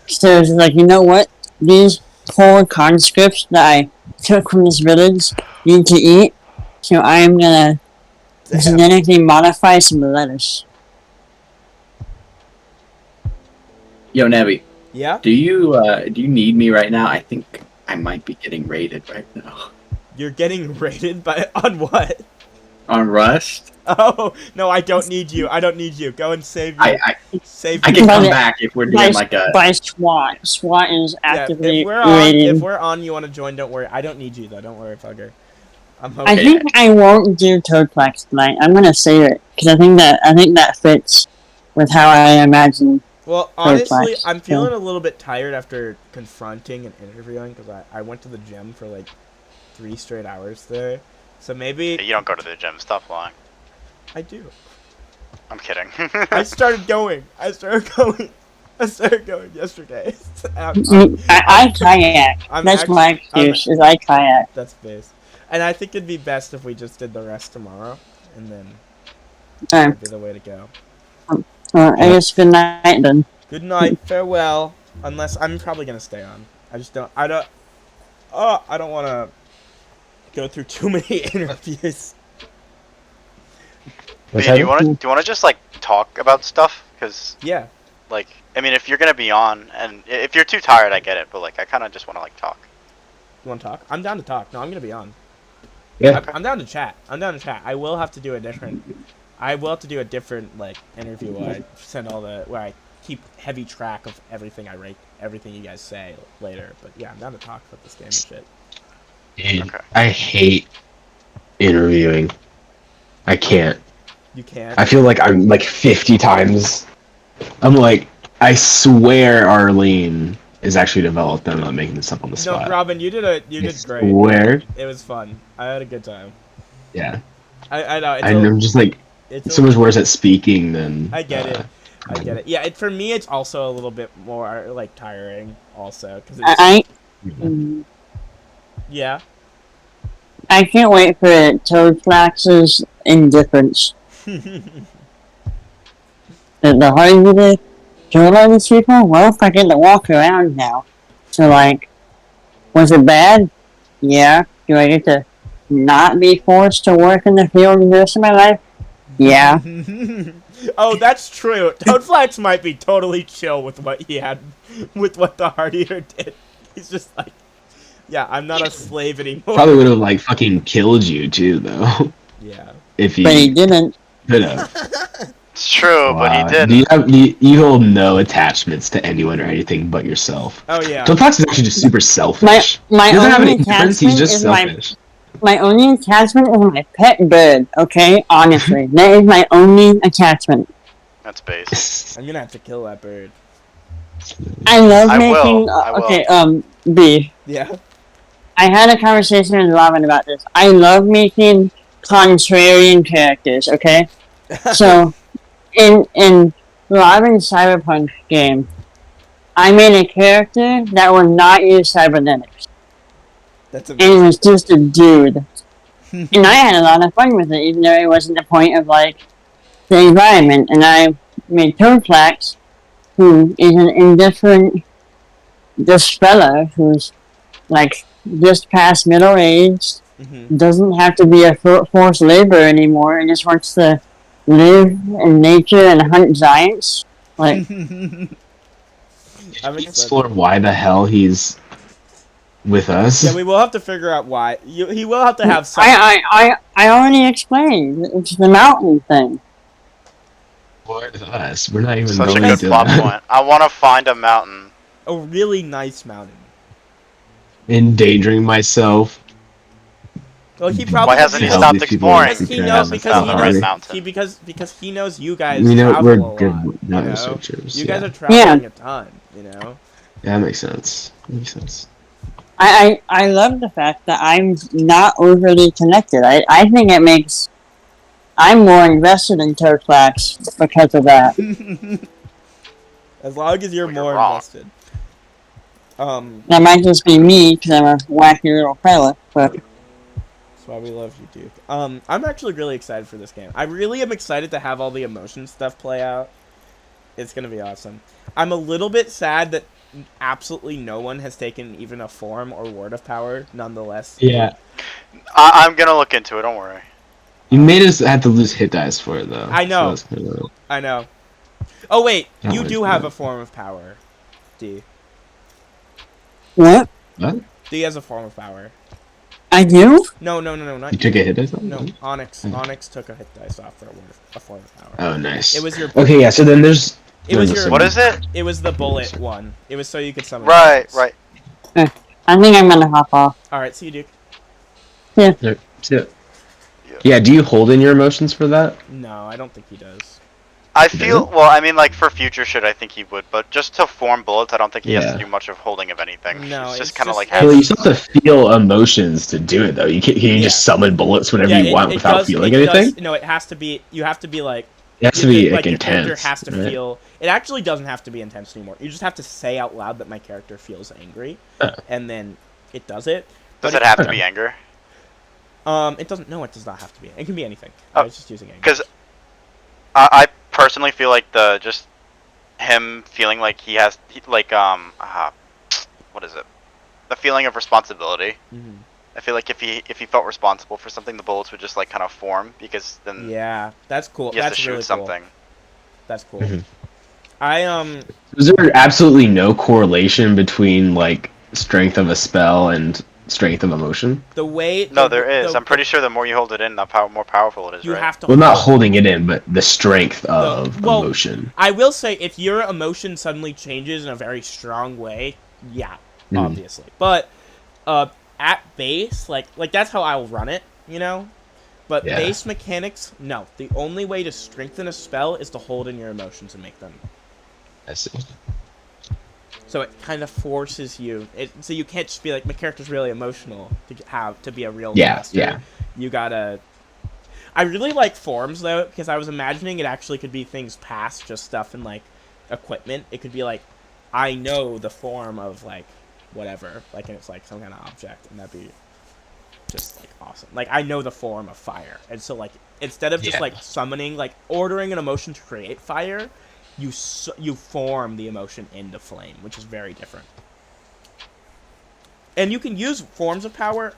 S5: So it's like, you know what? These poor conscripts that I took from this village need to eat, so I'm gonna
S1: Damn.
S5: genetically modify some lettuce.
S4: Yo, Nebby,
S1: Yeah?
S4: do you need me right now? I think I might be getting raided right now.
S1: You're getting rated by on what?
S4: On Rust?
S1: Oh no, I don't need you. I don't need you. Go and save your
S4: I
S1: save
S4: I
S1: your-
S4: can
S5: By
S4: come
S5: the-
S4: back if we're
S5: By,
S4: doing like a.
S5: by SWAT. SWAT is
S1: Yeah,
S5: actively
S1: if
S5: raiding.
S1: we're on, you want to join? Don't worry. I don't need you though. Don't worry, fucker. I'm
S5: I
S1: okay.
S5: think I won't do Toadflax tonight. I'm gonna save it because I think that fits with how I imagine.
S1: Well, honestly,
S5: Toadflax,
S1: I'm feeling a little bit tired after confronting and interviewing because I went to the gym for like 3 straight hours there. So maybe
S2: You don't go to the gym. Stop lying.
S1: I do.
S2: I'm kidding.
S1: I started going yesterday.
S5: I kayak.
S1: I'm
S5: That's
S1: actually-
S5: my excuse. Is I kayak.
S1: That's base. And I think it'd be best if we just did the rest tomorrow, and then
S5: Alright.
S1: that'd be the way to go.
S5: I guess good night then.
S1: Good night, farewell. Unless I'm probably gonna stay on. I don't want to go through too many interviews.
S2: But do you want to just like talk about stuff? Because
S1: Yeah.
S2: like, I mean, if you're gonna be on, and if you're too tired, I get it. But like, I kind of just want to like talk.
S1: You want to talk? I'm down to talk. No, I'm gonna be on.
S3: Yeah.
S1: I'm down to chat. I will have to do a different like interview where I keep heavy track of everything I rate, everything you guys say later. But yeah, I'm down to talk about this game and shit.
S3: Dude,
S2: Okay.
S3: I hate interviewing. I can't.
S1: You can't.
S3: I feel like I'm like 50 times. I'm like, I swear Arlene is actually developed. I'm not making this up on the
S1: No,
S3: spot.
S1: Robin, you did
S3: I
S1: great.
S3: swear.
S1: It was fun. I had a good time.
S3: Yeah.
S1: I know.
S3: I'm just like
S1: It's
S3: so much worse at speaking than.
S1: I get it. I get it. Yeah, for me, it's also a little bit more like tiring, also, because yeah.
S5: I can't wait for Toadflax's indifference. the harder you did kill all these people, well, if I get to walk around now. So, like, was it bad? Yeah. Do I get to not be forced to work in the field the rest of my life? Yeah.
S1: Oh, that's true. Toadflax might be totally chill with what he had, with what the Hardier did. He's just like, yeah, I'm not a slave anymore.
S3: Probably would have like fucking killed you too, though.
S1: Yeah.
S3: If
S5: But he
S3: you
S5: didn't.
S3: could have.
S2: It's true, but he
S3: Wow.
S2: didn't.
S3: You hold no attachments to anyone or anything but yourself.
S1: Oh yeah.
S3: Toadflax is actually just super selfish.
S5: My
S3: He doesn't have
S5: only
S3: any difference. He's
S5: attachment
S3: just
S5: is
S3: selfish.
S5: my only attachment is my pet bird. Okay, honestly, that is my only attachment.
S2: That's base.
S1: I'm gonna have to kill that bird.
S5: I love
S2: I
S5: making.
S2: will, I will.
S5: Okay, B.
S1: Yeah.
S5: I had a conversation with Robin about this. I love making contrarian characters. Okay, so in Robin's Cyberpunk game, I made a character that would not use cybernetics.
S1: That's
S5: And it
S1: amazing.
S5: was just a dude. And I had a lot of fun with it, even though it wasn't the point of, like, the environment. And I made Toadflax, who is an indifferent, this fella who's, like, just past middle-aged,
S1: Mhm.
S5: doesn't have to be a forced labor anymore, and just wants to live in nature and hunt giants. Like,
S1: I'm excited.
S3: Explore why the hell he's with us.
S1: Yeah, we will have to figure out why. He will have to have some.
S5: I already explained. It's the mountain thing.
S3: With us. We're not even
S2: Such a
S3: going
S2: good
S3: to
S2: plot
S3: that.
S2: point. I want to find a mountain.
S1: A really nice mountain.
S3: Endangering myself.
S1: Well, he probably
S2: Why hasn't he
S3: Hell,
S2: stopped
S3: these people
S2: exploring?
S1: because he
S3: Yeah,
S1: knows
S3: that's
S1: because
S3: not
S1: he
S3: already.
S1: knows
S2: Mountain.
S1: because he knows you guys
S3: We know
S1: travel
S3: we're
S1: a
S3: good
S1: lot,
S3: not
S1: you know?
S3: researchers.
S1: You
S3: Yeah.
S1: guys are traveling a ton, you know.
S3: Yeah, that makes sense. Makes sense.
S5: I love the fact that I'm not overly connected. I think it makes I'm more invested in Toadflax because of that.
S1: As long as you're
S2: Well, you're
S1: more
S2: wrong.
S1: invested.
S5: That might just be me because I'm a wacky little fella, but
S1: That's why we love you, Duke. I'm actually really excited for this game. I really am excited to have all the emotion stuff play out. It's gonna be awesome. I'm a little bit sad that absolutely no one has taken even a form or word of power. Nonetheless.
S3: Yeah.
S2: I'm gonna look into it. Don't worry.
S3: You made us have to lose hit dice for it though.
S1: I know.
S3: So that's kinda-
S1: I know. Oh wait,
S3: That
S1: you
S3: was
S1: do have
S3: good.
S1: a form of power, D.
S5: what?
S3: What?
S1: D has a form of power.
S5: I do?
S1: No, not
S3: You took a hit dice?
S1: no. Onyx
S3: Oh.
S1: Onyx took a hit dice off for a form of power.
S3: Oh, nice.
S1: It was your.
S3: Okay, yeah. So then there's.
S1: It was
S3: there's
S1: your.
S2: What is it?
S1: It was the bullet one. It was so you could summon.
S2: Right,
S1: bullets.
S2: right.
S5: I think I'm gonna hop off.
S1: All right, see you, Duke.
S3: Yeah. Do you hold in your emotions for that?
S1: No, I don't think he does.
S2: I feel well. I mean, like for future shit, I think he would, but just to form bullets, I don't think he has
S3: Yeah.
S2: to do much of holding of anything.
S1: No,
S2: it's
S1: it's
S2: just kind of
S1: just-
S2: like
S3: Well,
S2: having.
S3: you still have to feel emotions to do it though. You can
S1: Yeah.
S3: just summon bullets whenever
S1: Yeah,
S3: you want without
S1: does,
S3: feeling
S1: it
S3: anything.
S1: Does, no, it has to be. You have to be like.
S3: It has to be like
S1: your character
S3: intense.
S1: has to
S3: right?
S1: feel. It actually doesn't have to be intense anymore. You just have to say out loud that my character feels angry,
S3: Oh.
S1: and then it does it.
S2: Does
S1: But
S2: it have to be anger?
S1: It doesn't. No, it does not have to be. It can be anything.
S2: Oh,
S1: I was just using anger.
S2: Because I personally feel like the just him feeling like he has what is it? The feeling of responsibility.
S1: Mhm.
S2: I feel like if he felt responsible for something, the bullets would just like kind of form because then
S1: Yeah, that's cool.
S2: he has
S1: That's
S2: to shoot
S1: really
S2: something.
S1: cool. That's cool.
S3: Mhm.
S1: I
S3: Is there absolutely no correlation between like strength of a spell and strength of emotion?
S1: the way.
S2: No,
S1: the-
S2: there is.
S1: the-
S2: I'm pretty sure the more you hold it in, the more powerful it is,
S1: You
S2: right?
S1: have to.
S3: Well, not
S1: hold-
S3: holding it in, but the strength of
S1: well,
S3: emotion.
S1: I will say, if your emotion suddenly changes in a very strong way, yeah,
S3: Mhm.
S1: obviously. But at base, like that's how I'll run it, you know. But
S3: Yeah.
S1: base mechanics, no. The only way to strengthen a spell is to hold in your emotions and make them.
S3: I see.
S1: So it kind of forces you. So you can't just be like, my character's really emotional to be a real master.
S3: Yeah.
S1: You gotta. I really like forms though, because I was imagining it actually could be things past just stuff and like equipment. It could be like, I know the form of like whatever, like, and it's like some kind of object, and that'd be just like awesome. awesome. Like, I know the form of fire, and so like instead of just
S3: Yeah.
S1: like summoning, like ordering an emotion to create fire, you form the emotion into flame, which is very different. And you can use forms of power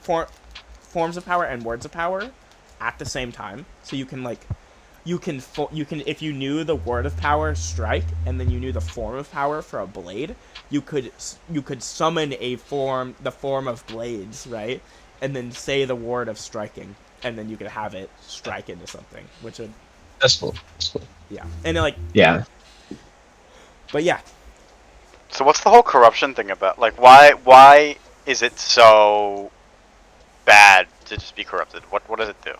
S1: and words of power at the same time. So you can like you can if you knew the word of power strike and then you knew the form of power for a blade, you could summon the form of blades, right? And then say the word of striking, and then you could have it strike into something, which would
S3: That's cool. That's cool.
S1: yeah. And like
S3: Yeah.
S1: but yeah,
S2: So what's the whole corruption thing about? Like, why is it so bad to just be corrupted? What does it do?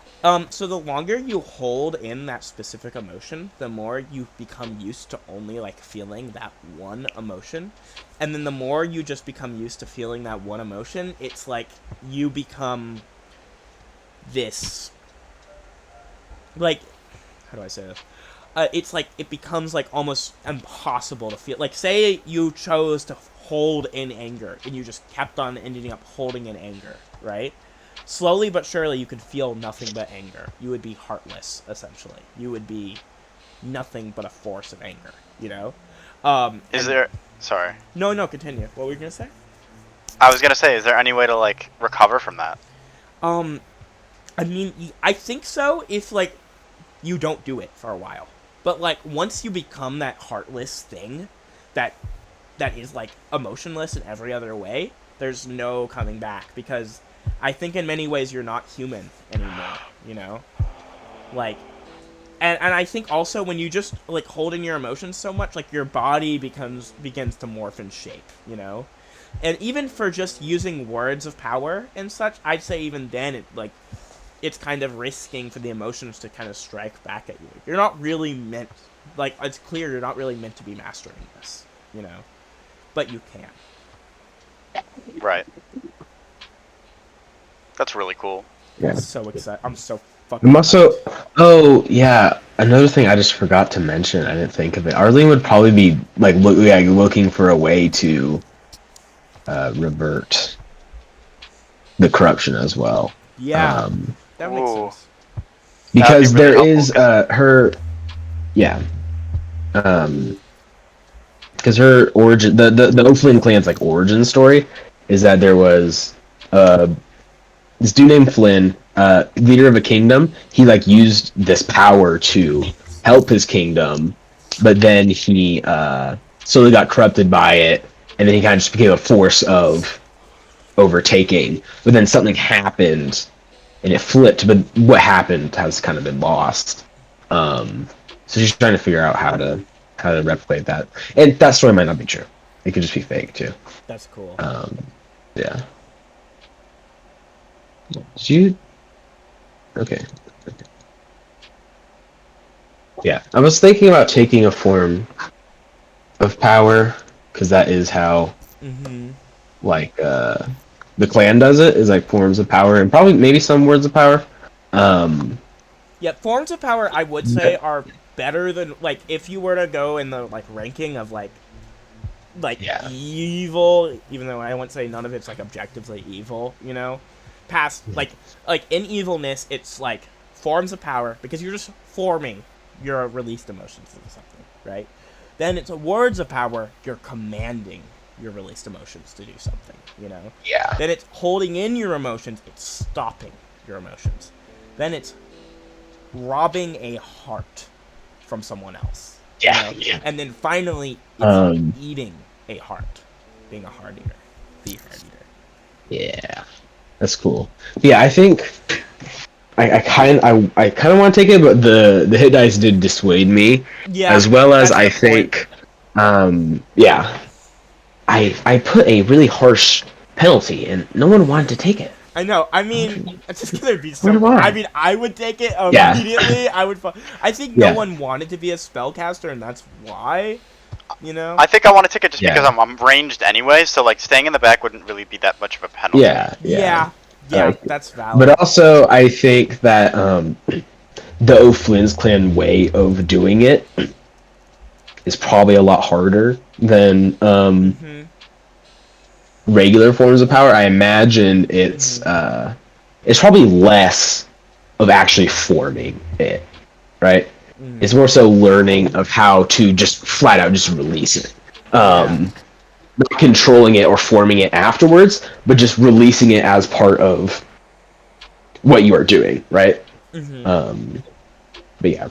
S1: so the longer you hold in that specific emotion, the more you become used to only like feeling that one emotion. And then the more you just become used to feeling that one emotion, it's like you become this like how do I say this? It's like it becomes like almost impossible to feel. Like, say you chose to hold in anger and you just kept on ending up holding in anger, right? Slowly but surely you could feel nothing but anger. You would be heartless, essentially. You would be nothing but a force of anger, you know?
S2: Is there? Sorry,
S1: No, continue. What were you gonna say?
S2: I was gonna say, is there any way to like recover from that?
S1: I mean, I think so if, like, you don't do it for a while. But, like, once you become that heartless thing that is, like, emotionless in every other way, there's no coming back. Because I think in many ways you're not human anymore, you know? Like, and I think also when you just, like, hold in your emotions so much, like, your body begins to morph in shape, you know? And even for just using words of power and such, I'd say even then it's kind of risking for the emotions to kind of strike back at you. You're not really meant, like, it's clear you're not really meant to be mastering this, you know? But you can.
S2: Right. That's really cool.
S3: Yeah.
S1: So excited. I'm so fucking
S3: I'm also.
S1: hyped.
S3: Oh yeah, another thing I just forgot to mention. I didn't think of it. Arlene would probably be like looking for a way to revert the corruption as well.
S1: Yeah, that makes
S2: Ooh.
S1: sense.
S3: Because
S2: That'd be really
S3: there is
S2: helpful.
S3: her. Yeah. Because her origin, the O'Flynn clan's like origin story, is that there was this dude named Flynn, leader of a kingdom. He like used this power to help his kingdom, but then he slowly got corrupted by it, and then he kind of just became a force of overtaking. But then something happened, and it flipped. But what happened has kind of been lost. So she's trying to figure out how to replicate that, and that story might not be true. It could just be fake too.
S1: That's cool.
S3: Yeah. Did you? Okay. Yeah, I was thinking about taking a form of power, because that is how
S1: Mm-hmm.
S3: like the clan does it, is like forms of power and probably maybe some words of power.
S1: Yeah, forms of power, I would say, are better than, like, if you were to go in the, like, ranking of, like
S3: Yeah.
S1: evil, even though I wouldn't say none of it's, like, objectively evil, you know? Past, like in evilness, it's, like, forms of power, because you're just forming your released emotions into something, right? Then it's words of power, you're commanding your released emotions to do something, you know?
S3: Yeah.
S1: Then it's holding in your emotions, it's stopping your emotions. Then it's robbing a heart from someone else. you
S3: Yeah.
S1: know?
S3: Yeah.
S1: And then finally, it's
S3: Um,
S1: eating a heart. Being a heart eater. The heart eater.
S3: Yeah. That's cool. Yeah, I think I kind of want to take it, but the hit dice did dissuade me,
S1: Yeah.
S3: as well as
S1: that's
S3: I
S1: the point.
S3: think, yeah, I put a really harsh penalty, and no one wanted to take it.
S1: I know. I mean, it's just gonna be so.
S3: Wonder why.
S1: I mean, I would take it
S3: Yeah.
S1: immediately. I would. I think
S3: Yeah.
S1: no one wanted to be a spellcaster, and that's why. You know.
S2: I think I want to take it just
S3: Yeah.
S2: because I'm ranged anyway, so like staying in the back wouldn't really be that much of a penalty.
S3: Yeah.
S1: Yeah. That's valid.
S3: But also, I think that the O'Flynn's clan way of doing it is probably a lot harder than
S1: Mhm.
S3: regular forms of power. I imagine it's it's probably less of actually forming it, right?
S1: Mhm.
S3: It's more so learning of how to just flat out just release it. Not controlling it or forming it afterwards, but just releasing it as part of what you are doing, right?
S1: Mhm.
S3: But yeah.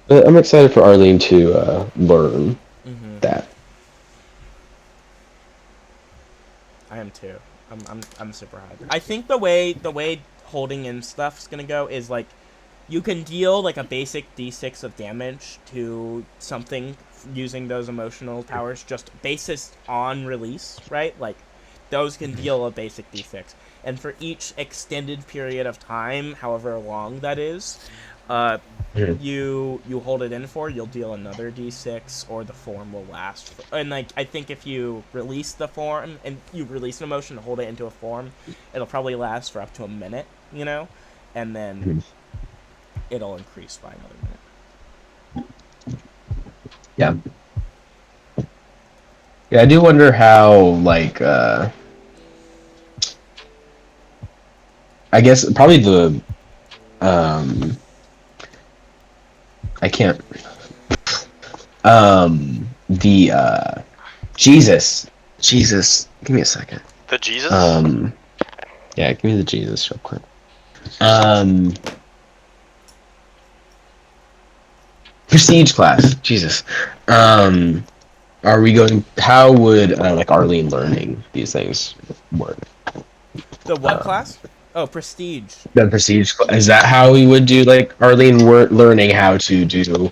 S3: But I'm excited for Arlene to learn
S1: Mhm.
S3: that.
S1: I am too. I'm super hyped. I think the way holding in stuff's gonna go is like you can deal like a basic d6 of damage to something using those emotional powers just basis on release, right? Like those can deal a basic d6, and for each extended period of time, however long that is,
S3: Mhm.
S1: you hold it in for, you'll deal another d6, or the form will last. And like I think if you release the form and you release an emotion to hold it into a form, it'll probably last for up to a minute, you know, and then
S3: Mhm.
S1: it'll increase by another minute.
S3: Yeah. Yeah, I do wonder how, like, I guess probably um, I can't, the, Jesus, give me a second.
S2: The Jesus?
S3: Yeah, give me the Jesus real quick. Um, Prestige class, Jesus. Are we going, how would, like, Arlene learning these things work?
S1: The what
S3: Um,
S1: class? Oh, prestige.
S3: the prestige, is that how we would do, like, Arlene learning how to do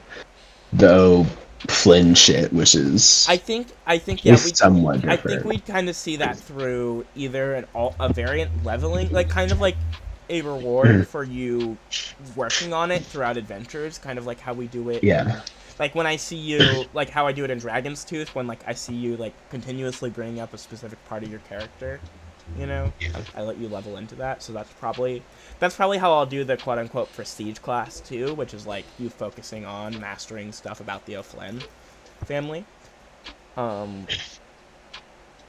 S3: the Flynn shit, which is
S1: I think yeah,
S3: is somewhat
S1: I think
S3: different.
S1: we'd kind of see that through either a variant leveling, like kind of like a reward
S3: Mhm.
S1: for you working on it throughout adventures, kind of like how we do it
S3: Yeah.
S1: in, like when I see you, like how I do it in Dragon's Tooth, when like I see you like continuously bringing up a specific part of your character, you know, I let you level into that. So that's probably how I'll do the quote unquote prestige class too, which is like you focusing on mastering stuff about the O'Flynn family. Um,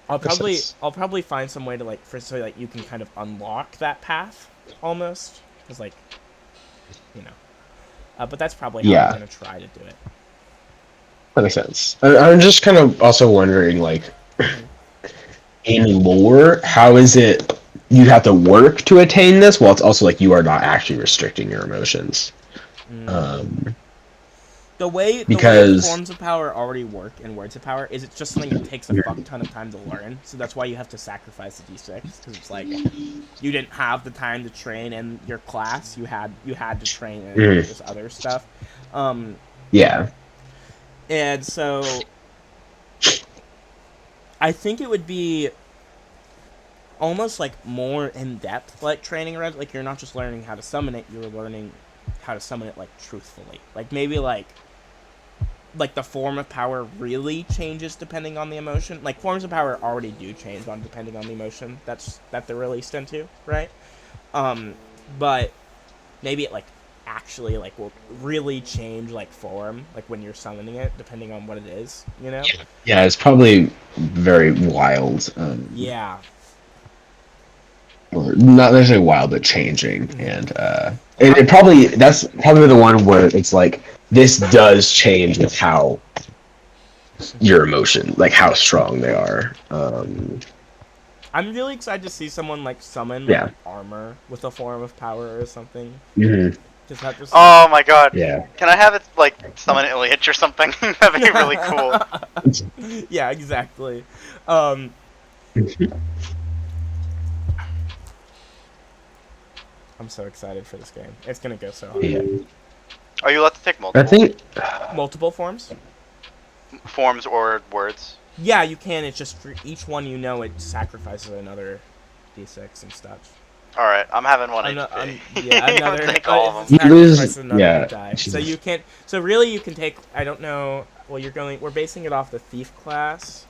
S1: I'll
S3: Makes
S1: probably
S3: sense.
S1: I'll probably find some way to like for so like you can kind of unlock that path almost, because like you know, but that's probably how I'm
S3: Yeah,
S1: gonna try to do it.
S3: that makes sense. I'm just kind of also wondering, like,
S1: Hmm.
S3: in lore, how is it you have to work to attain this, while it's also like you are not actually restricting your emotions?
S1: Mm.
S3: Um,
S1: The way
S3: because
S1: forms of power already work in Words of Power is it's just something that takes a fuck ton of time to learn. So that's why you have to sacrifice the d6, because it's like you didn't have the time to train in your class. You had to train in
S3: mm,
S1: this other stuff. Um,
S3: yeah,
S1: and so I think it would be almost like more in depth like training around, like you're not just learning how to summon it, you're learning how to summon it like truthfully, like maybe like the form of power really changes depending on the emotion. Like forms of power already do change on depending on the emotion that they're released into, right? um but maybe it like actually like will really change like form, like when you're summoning it, depending on what it is, you know.
S3: yeah, it's probably very wild,
S1: Yeah.
S3: or not necessarily wild, but changing,
S1: Hmm.
S3: and it probably that's probably the one where it's like this does change with how your emotion, like how strong they are.
S1: I'm really excited to see someone like summon like
S3: Yeah.
S1: armor with a form of power or something.
S3: Hmm.
S1: Because that just seems.
S2: Oh my god.
S3: Yeah.
S2: Can I have it, like, summon Ilyich or something? That'd be really cool.
S1: Yeah, exactly. Um, I'm so excited for this game. It's gonna go so hard.
S3: Yeah.
S2: Are you allowed to take
S3: I
S2: multiple
S3: think.
S1: Multiple forms?
S2: forms or words?
S1: Yeah, you can. It's just for each one, it sacrifices another d6 and stuff.
S2: Alright, I'm having 1
S1: Yeah,
S2: HP. I'm
S1: another.
S2: gonna take all of
S1: It
S2: them.
S3: You lose.
S1: sacrifices another
S3: Yeah.
S1: die. So you can't. So really, you can take. I don't know. Well, we're basing it off the thief class.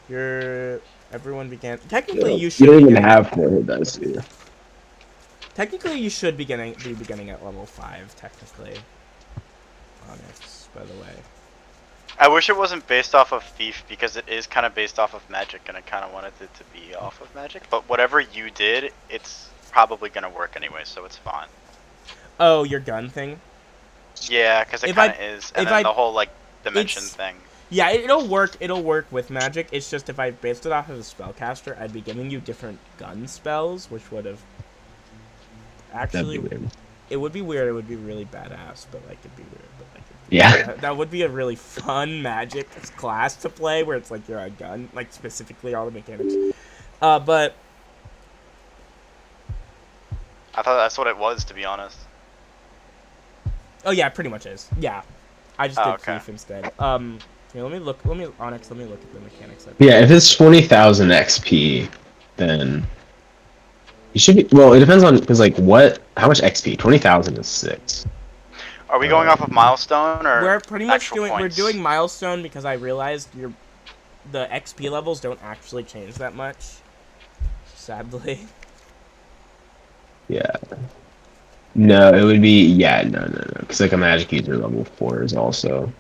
S1: Everyone began. Technically, you
S3: You
S1: should
S3: don't
S1: be
S3: even
S1: getting.
S3: have four hit dice, do you?
S1: Technically, you should be beginning at level 5. Technically, Onyx, by the way.
S2: I wish it wasn't based off of Thief because it is kind of based off of Magic, and I kind of wanted it to be off of Magic. But whatever you did, it's probably gonna work anyway, so it's fine.
S1: Oh, your gun thing.
S2: Yeah, because it
S1: If I-
S2: kind of is, and
S1: if
S2: then
S1: I-
S2: the whole like dimension
S1: it's-
S2: thing.
S1: Yeah, it'll work. It'll work with Magic. It's just if I based it off of a spellcaster, I'd be giving you different gun spells, which would have
S3: That'd
S1: actually.
S3: be weird.
S1: It would be weird. It would be really badass, but like it'd be weird. But like,
S3: Yeah.
S1: that would be a really fun Magic class to play, where it's like you're a gun, like specifically all the mechanics. But
S2: I thought that's what it was, to be honest.
S1: oh yeah, it pretty much is. Yeah, I just
S2: Oh,
S1: did
S2: okay.
S1: Thief instead. Here, let me look. Onyx. Let me look at the mechanics.
S3: Yeah, if it's 20,000 XP, then you should be. Well, it depends on because like what, how much XP? 20,000 is 6.
S2: Are we going off of milestone or
S1: We're pretty much
S2: actual
S1: doing.
S2: points?
S1: We're doing milestone because I realized the XP levels don't actually change that much. Sadly.
S3: Yeah. No, it would be no. Because like a magic user level 4 is also.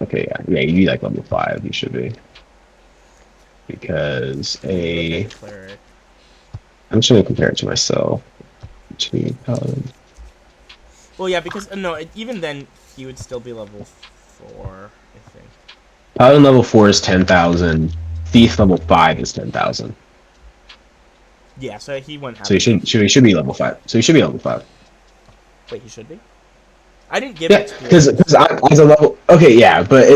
S3: Okay, yeah, you need like level 5. You should be. Because
S1: Cleric.
S3: I'm just gonna compare it to myself. To Paladin.
S1: Well, yeah, because no, even then he would still be level 4, I think.
S3: Paladin level 4 is 10,000. Thief level 5 is 10,000.
S1: Yeah, so he wouldn't have.
S3: So he should be level 5. So he should be level 5.
S1: Wait, he should be. I didn't give
S3: Yeah,
S1: it.
S3: because as a level. Okay, yeah, but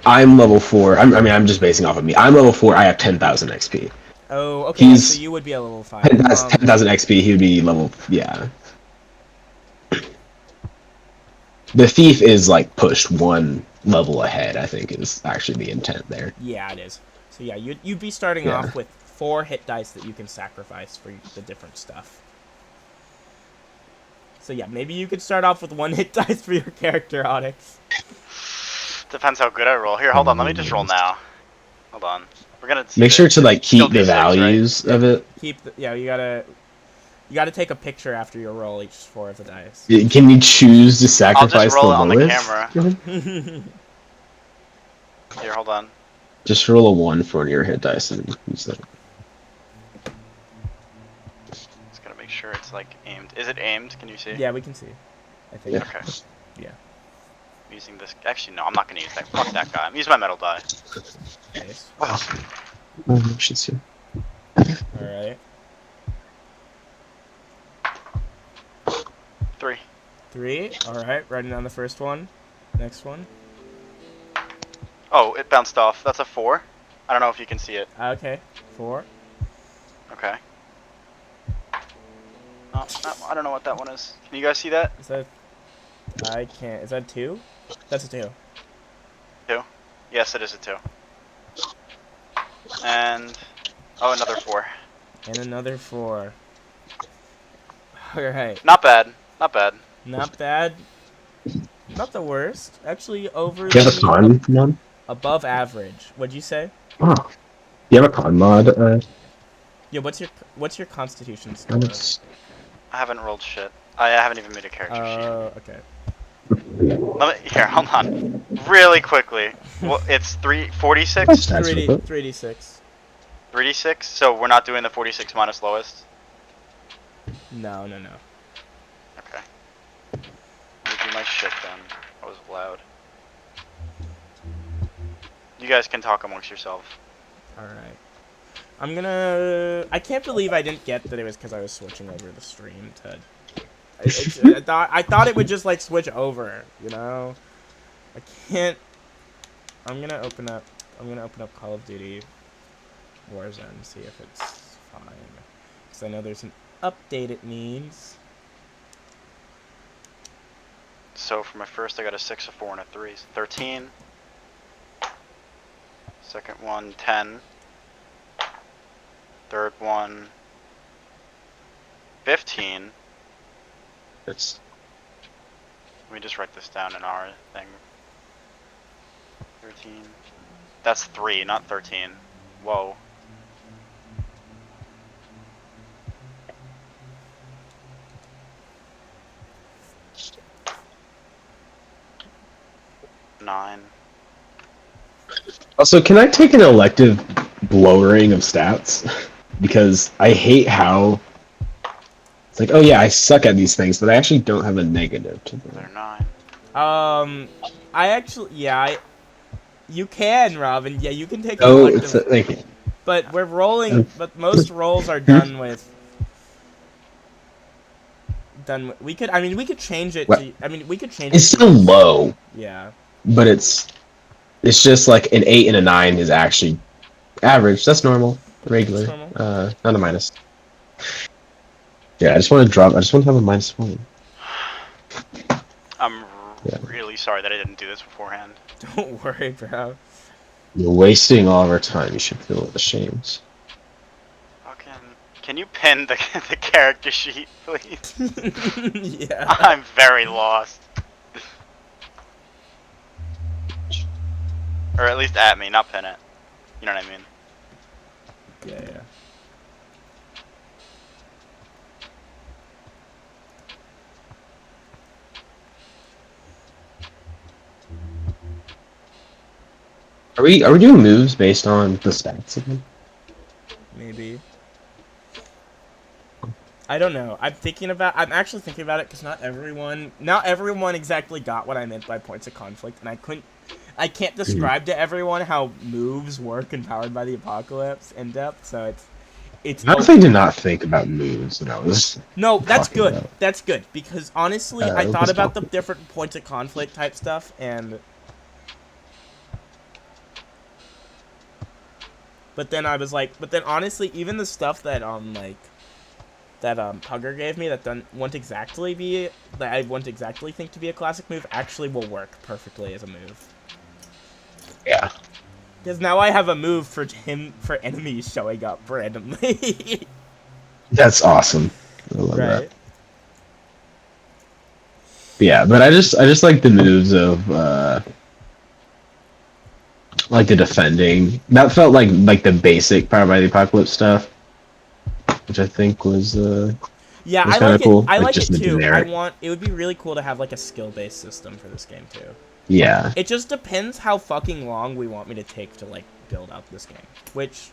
S3: I'm level 4. I'm just basing off of me. I'm level 4. I have 10,000 XP.
S1: Oh, okay.
S3: He's-
S1: So you would be a level 5.
S3: 10,000 XP. He would be level. Yeah. The thief is like pushed one level ahead. I think is actually the intent there.
S1: Yeah, it is. So yeah, you'd be starting
S3: Yeah.
S1: off with 4 hit dice that you can sacrifice for the different stuff. So yeah, maybe you could start off with 1 hit dice for your character, Onyx.
S2: Depends how good I roll. Here, hold on. Let me just roll now. Hold on. We're gonna see
S3: Make sure to like
S2: Still
S3: keep the
S2: D6, right?
S3: values of it.
S1: Yeah, you gotta take a picture after you roll each 4 of the dice.
S3: Can you choose to sacrifice
S2: roll
S3: the
S2: it on the
S3: lowest?
S2: camera. Here, hold on.
S3: Just roll a 1 for your hit dice and use that.
S2: Just gotta make sure it's like aimed. Is it aimed? Can you see?
S1: Yeah, we can see. I think.
S3: Yeah.
S2: Okay.
S1: Yeah.
S2: I'm using this. Actually, no. I'm not gonna use that. Fuck that guy. I'm using my metal die.
S1: Nice.
S3: You should see.
S1: All right.
S2: 3.
S1: 3. All right. Writing down the first one. Next one.
S2: Oh, it bounced off. That's a 4. I don't know if you can see it.
S1: Okay. 4.
S2: Okay. Oh, I don't know what that one is. Can you guys see that?
S1: Is that? I can't. Is that 2? That's a 2.
S2: Yes, it is a 2. And another 4.
S1: And another 4. All right.
S2: Not bad. Not bad.
S1: Not bad. Not the worst. Actually, over
S3: Do you have a
S1: the
S3: con mod?
S1: above average. What'd you say?
S3: Oh. Do you have a con mod?
S1: Yeah. What's your Constitution score?
S3: Alex?
S2: I haven't rolled shit. I haven't even made a character sheet.
S1: Okay.
S2: Here, hold on. Really quickly. Well, it's 346?
S3: That's
S1: 3d6.
S2: 3d6? So we're not doing the 46 minus lowest?
S1: No.
S2: Okay. Let me do my shit then. That was loud. You guys can talk amongst yourselves.
S1: All right. I can't believe I didn't get that it was because I was switching over the stream to. I thought it would just like switch over, you know. I can't. I'm gonna open up Call of Duty Warzone and see if it's fine, because I know there's an update it needs.
S2: So for my first, I got a 6, a 4, and a 3. 13. Second one, 10. Third one, 15.
S3: That's
S2: Let me just write this down in our thing. 13. That's 3, not 13. Whoa. 9.
S3: Also, can I take an elective lowering of stats? Because I hate how it's like, oh yeah, I suck at these things, but I actually don't have a negative to
S2: They're
S3: them.
S2: 9.
S1: I actually, you can, Robin. Yeah, you can take an
S3: Oh,
S1: elective,
S3: thank you.
S1: but we're rolling. But most rolls are done with. We could. I mean, we could change it
S3: What?
S1: to. I mean, we could change
S3: It's
S1: it.
S3: still low,
S1: Yeah.
S3: but it's just like an 8 and a 9 is actually average. That's normal, regular.
S1: That's normal.
S3: Not a minus. Yeah, I just want to drop. I just want to have a -1.
S2: I'm
S3: Yeah.
S2: really sorry that I didn't do this beforehand.
S1: Don't worry, bro.
S3: You're wasting all of our time. You should feel ashamed.
S2: Fucking. Can you pin the the character sheet, please?
S1: Yeah.
S2: I'm very lost. Or at least at me, not pin it. You know what I mean?
S1: Yeah.
S3: Are we doing moves based on the stats again?
S1: Maybe. I don't know. I'm actually thinking about it because not everyone exactly got what I meant by points of conflict, and I can't describe to everyone how moves work in Powered by the Apocalypse in depth. So it's.
S3: I honestly did not think about moves when I was.
S1: No, that's
S3: talking
S1: good.
S3: about.
S1: That's good because honestly, I
S3: it
S1: thought
S3: was
S1: about the
S3: talking.
S1: different points of conflict type stuff, and but then I was like, honestly, even the stuff that Pugger gave me that I wouldn't exactly think to be a classic move actually will work perfectly as a move.
S3: Yeah.
S1: Because now I have a move for enemies showing up randomly.
S3: That's awesome. I love that.
S1: Right.
S3: Yeah, but I just like the moves of like the defending. That felt like the basic Power by the Apocalypse stuff, which I think was
S1: Yeah,
S3: was
S1: I
S3: kinda
S1: like
S3: cool.
S1: it. I like
S3: just
S1: it
S3: the
S1: too.
S3: generic.
S1: It would be really cool to have like a skill-based system for this game too.
S3: Yeah.
S1: It just depends how fucking long we want me to take to like build out this game. Which,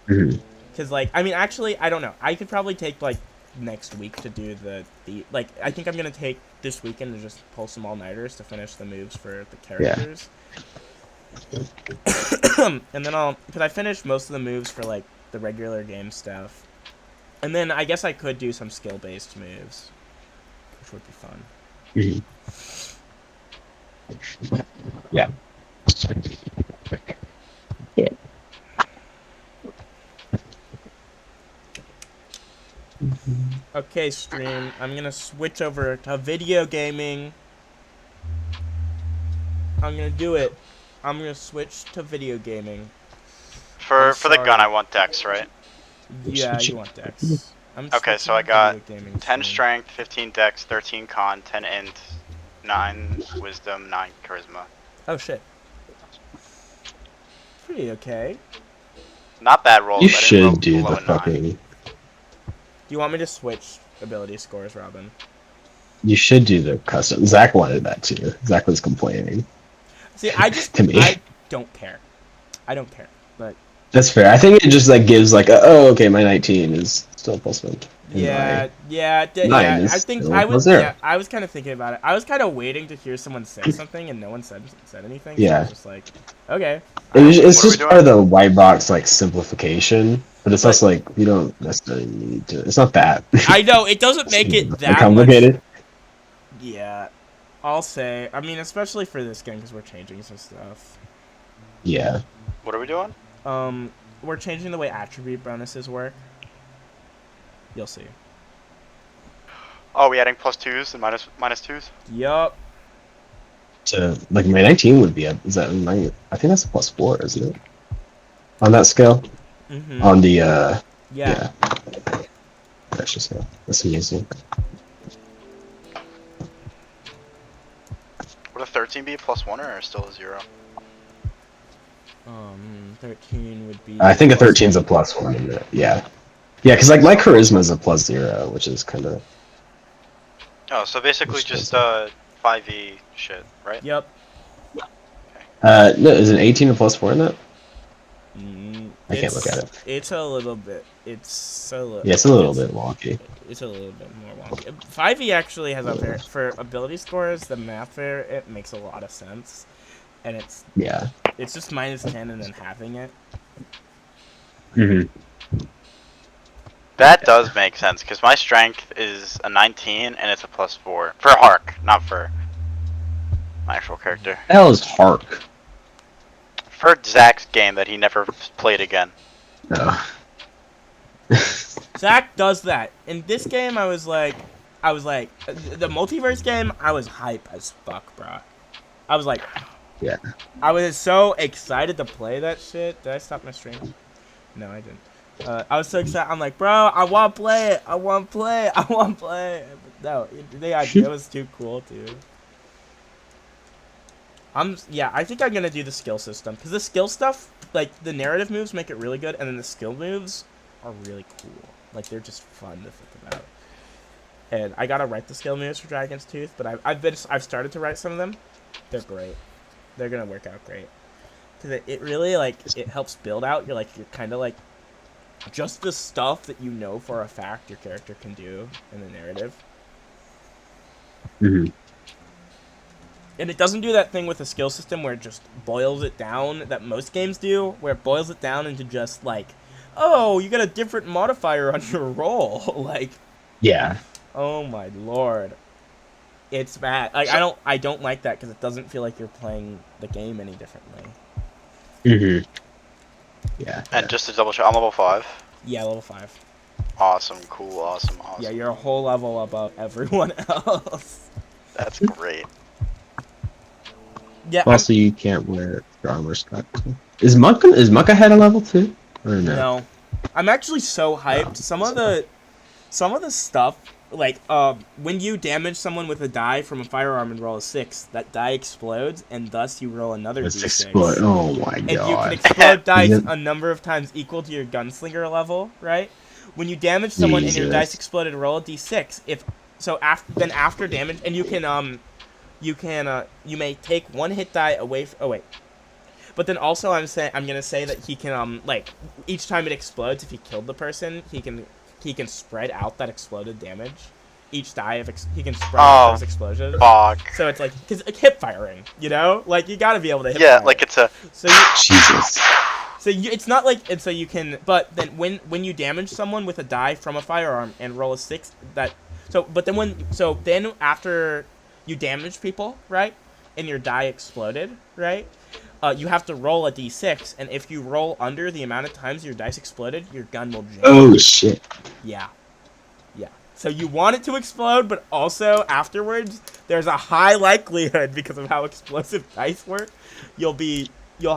S3: Mhm.
S1: because like, I mean, actually, I don't know. I could probably take like next week to do the like. I think I'm gonna take this weekend to just pull some all-nighters to finish the moves for the characters. And then because I finished most of the moves for like the regular game stuff, and then I guess I could do some skill-based moves, which would be fun.
S3: Mhm. Yeah.
S1: Okay, stream. I'm gonna switch over to video gaming. I'm gonna do it. I'm gonna switch to video gaming.
S2: For
S1: I'm
S2: the gun,
S1: sorry.
S2: I want dex, right?
S1: Yeah, you want Dex. I'm
S2: Okay, so
S1: switching
S2: I
S1: to
S2: got
S1: video gaming
S2: 10
S1: stream.
S2: strength, 15 dex, 13 con, 10 int, 9 wisdom, 9 charisma.
S1: Oh shit. Pretty okay.
S2: Not bad rolls.
S3: You
S2: I didn't
S3: should
S2: roll
S3: do
S2: below
S3: the
S2: a 9.
S3: fucking.
S1: Do you want me to switch ability scores, Robin?
S3: You should do the custom. Zach wanted that too. Zach was complaining.
S1: See,
S3: To me.
S1: I don't care. I don't care. But
S3: That's fair. I think it just like gives like oh okay, my 19 is still +1.
S1: yeah.
S3: Nine is
S1: I think
S3: still
S1: I was
S3: +0.
S1: yeah, I was kind of thinking about it. I was kind of waiting to hear someone say something, and no one said anything. So I
S3: Yeah.
S1: was just like, okay.
S3: It's
S2: What are we
S3: just
S2: doing?
S3: part of the white box like simplification, but it's
S1: But-
S3: also like you don't necessarily need to. It's not that.
S1: I know it doesn't make it
S3: Like,
S1: that
S3: complicated.
S1: much. Yeah, I'll say. I mean, especially for this game because we're changing some stuff.
S3: Yeah.
S2: What are we doing?
S1: We're changing the way attribute bonuses work. You'll see.
S2: Oh, we adding +2s and -2s?
S1: Yup.
S3: So like my 19 would be is that my? I think that's a +4, isn't it? On that scale.
S1: Mhm.
S3: On the
S1: Yeah.
S3: That's just that's amazing.
S2: Would a 13 be a +1 or still a 0?
S1: 13 would be.
S3: I think a 13 is a +1 in it. Yeah. Yeah, because like my charisma is a +0, which is kind of
S2: Oh, so basically
S3: Which
S2: just
S3: doesn't-
S2: 5e shit, right?
S1: Yep.
S3: No, is it 18 and plus 4 in that? I can't look at it.
S1: It's a little bit. It's a little.
S3: Yeah, it's a little bit wonky.
S1: It's a little bit more wonky. 5e actually has a for ability scores. The math there, it makes a lot of sense, and
S3: Yeah.
S1: it's just -10 and then having it.
S3: Mm-hmm.
S2: That does make sense because my strength is a 19 and it's a +4 for Hark, not for my actual character.
S3: Hell is Hark.
S2: For Zach's game that he never played again.
S3: Oh.
S1: Zach does that. In this game, I was like, the multiverse game, I was hype as fuck, bro. I was like,
S3: Yeah.
S1: I was so excited to play that shit. Did I stop my stream? No, I didn't. I was so excited. I'm like, bro, I want to play it. I want to play it. I want to play it. But no, the idea was too cool, dude. Yeah, I think I'm gonna do the skill system because the skill stuff, like the narrative moves, make it really good, and then the skill moves are really cool. Like they're just fun to think about. And I gotta write the skill moves for Dragon's Tooth, but I've started to write some of them. They're great. They're gonna work out great because it really it helps build out. You're kind of like just the stuff that you know for a fact your character can do in the narrative.
S3: Mm-hmm.
S1: And it doesn't do that thing with the skill system where it just boils it down that most games do, where it boils it down into just like, oh, you got a different modifier on your roll. Like,
S3: Yeah.
S1: oh my lord, it's bad. Like I don't like that because it doesn't feel like you're playing the game any differently.
S3: Mm-hmm. Yeah.
S2: And just to double check, I'm level 5.
S1: Yeah, level 5.
S2: Awesome, cool, awesome.
S1: Yeah, you're a whole level above everyone else.
S2: That's great.
S1: Yeah.
S3: Also, you can't wear armor Scott. Is Mucka head a level 2? Or no?
S1: No, I'm actually so hyped. Some of the stuff, like when you damage someone with a die from a firearm and roll a 6, that die explodes, and thus you roll another
S3: Let's
S1: d6.
S3: explode. Oh my
S1: And you can
S3: god.
S1: explode dice
S3: Yep.
S1: a number of times equal to your gunslinger level, right? When you damage someone and your
S3: Jesus.
S1: dice exploded, roll a d6. After damage, and you may take one hit die away. Oh wait. But then also I'm gonna say that he can each time it explodes, if he killed the person, he can spread out that exploded damage. Each die he can spread out those explosions.
S2: Fuck.
S1: So it's because hip firing, you know, like you gotta be able to hip
S2: Yeah,
S1: fire.
S2: like it's a.
S1: So you,
S3: Jesus.
S1: it's not like, and so you can, but then when you damage someone with a die from a firearm and roll a 6, then after you damage people, right, and your die exploded, right, you have to roll a d6, and if you roll under the amount of times your dice exploded, your gun will jam.
S3: Oh shit.
S1: Yeah. So you want it to explode, but also afterwards, there's a high likelihood because of how explosive dice work, you'll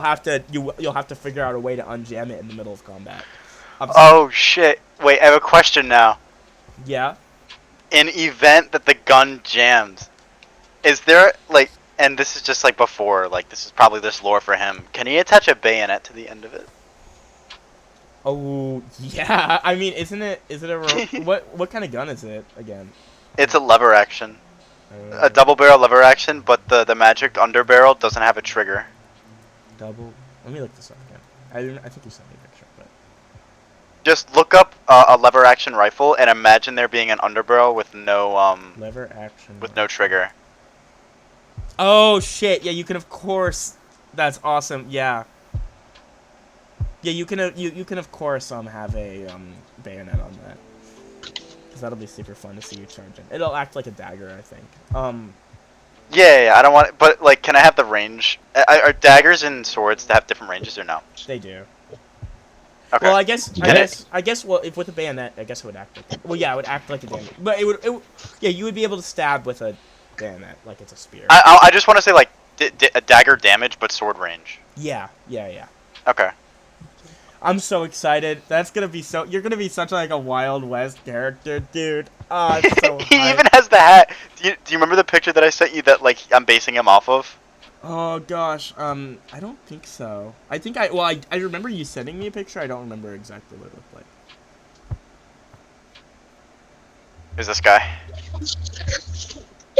S1: have to figure out a way to unjam it in the middle of combat.
S2: Oh shit! Wait, I have a question now.
S1: Yeah.
S2: In event that the gun jams, is there and this is just before, this is probably this lore for him. Can he attach a bayonet to the end of it?
S1: Oh yeah. I mean, isn't it what kind of gun is it again?
S2: It's a lever action, a double barrel lever action, but the magic underbarrel doesn't have a trigger.
S1: Double. Let me look this up again. I think you sent me a picture, but
S2: Just look up a lever action rifle and imagine there being an underbarrel with no
S1: lever action.
S2: with no trigger.
S1: Oh shit! Yeah, you can of course. That's awesome. Yeah. Yeah, you can of course have a bayonet on that, because that'll be super fun to see you charging. It'll act like a dagger, I think.
S2: Yeah, I don't want it, but can I have the range? Are daggers and swords to have different ranges or no?
S1: They do.
S2: Okay.
S1: Well, I guess. Well, if with a bayonet, I guess it would act like. Well, yeah, it would act like a dagger, but it would. Yeah, you would be able to stab with a bayonet like it's a spear.
S2: I just want to say a dagger damage, but sword range.
S1: Yeah.
S2: Okay.
S1: I'm so excited. That's gonna be so. You're gonna be such a Wild West character, dude. I'm so
S2: He
S1: hyped.
S2: even has the hat. Do you remember the picture that I sent you that I'm basing him off of?
S1: Oh gosh, I don't think so. I think I remember you sending me a picture. I don't remember exactly what it looked like.
S2: Who's this guy?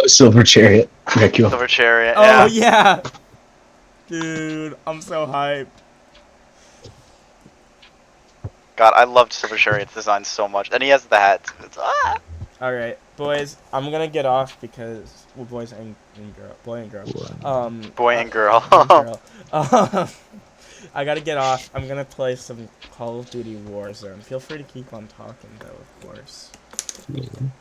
S3: Silver Chariot. Dracula.
S2: Silver Chariot.
S1: Oh
S2: Yeah.
S1: yeah. Dude, I'm so hyped.
S2: God, I loved Silver Chariot's design so much, and he has the hat. It's,
S1: All right, boys, I'm gonna get off because well, boys and girl, boy and girl.
S2: Boy and girl.
S1: boy and girl. I gotta get off. I'm gonna play some Call of Duty Warzone. Feel free to keep on talking though, of course.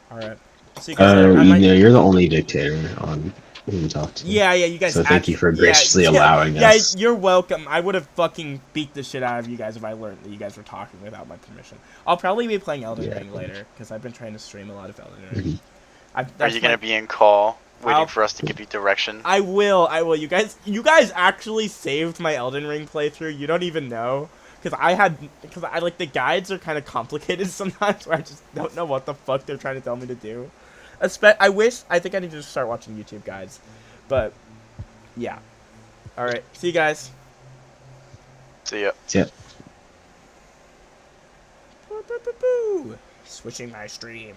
S1: All right. See you guys later. I might-
S3: You're the only dictator on who we talk to.
S1: Yeah, you guys.
S3: So thank you for
S1: actually-
S3: graciously allowing us.
S1: Yeah, you're welcome. I would have fucking beat the shit out of you guys if I learned that you guys were talking without my permission. I'll probably be playing Elden Ring later because I've been trying to stream a lot of Elden Ring.
S2: Are you gonna be in call, waiting
S1: I'll-
S2: for us to give you direction?
S1: I will. You guys actually saved my Elden Ring playthrough. You don't even know. Because I like the guides are kind of complicated sometimes where I just don't know what the fuck they're trying to tell me to do. I think I need to just start watching YouTube guides. But, yeah. Alright, see you guys.
S2: See ya.
S3: Yeah.
S1: Switching my stream.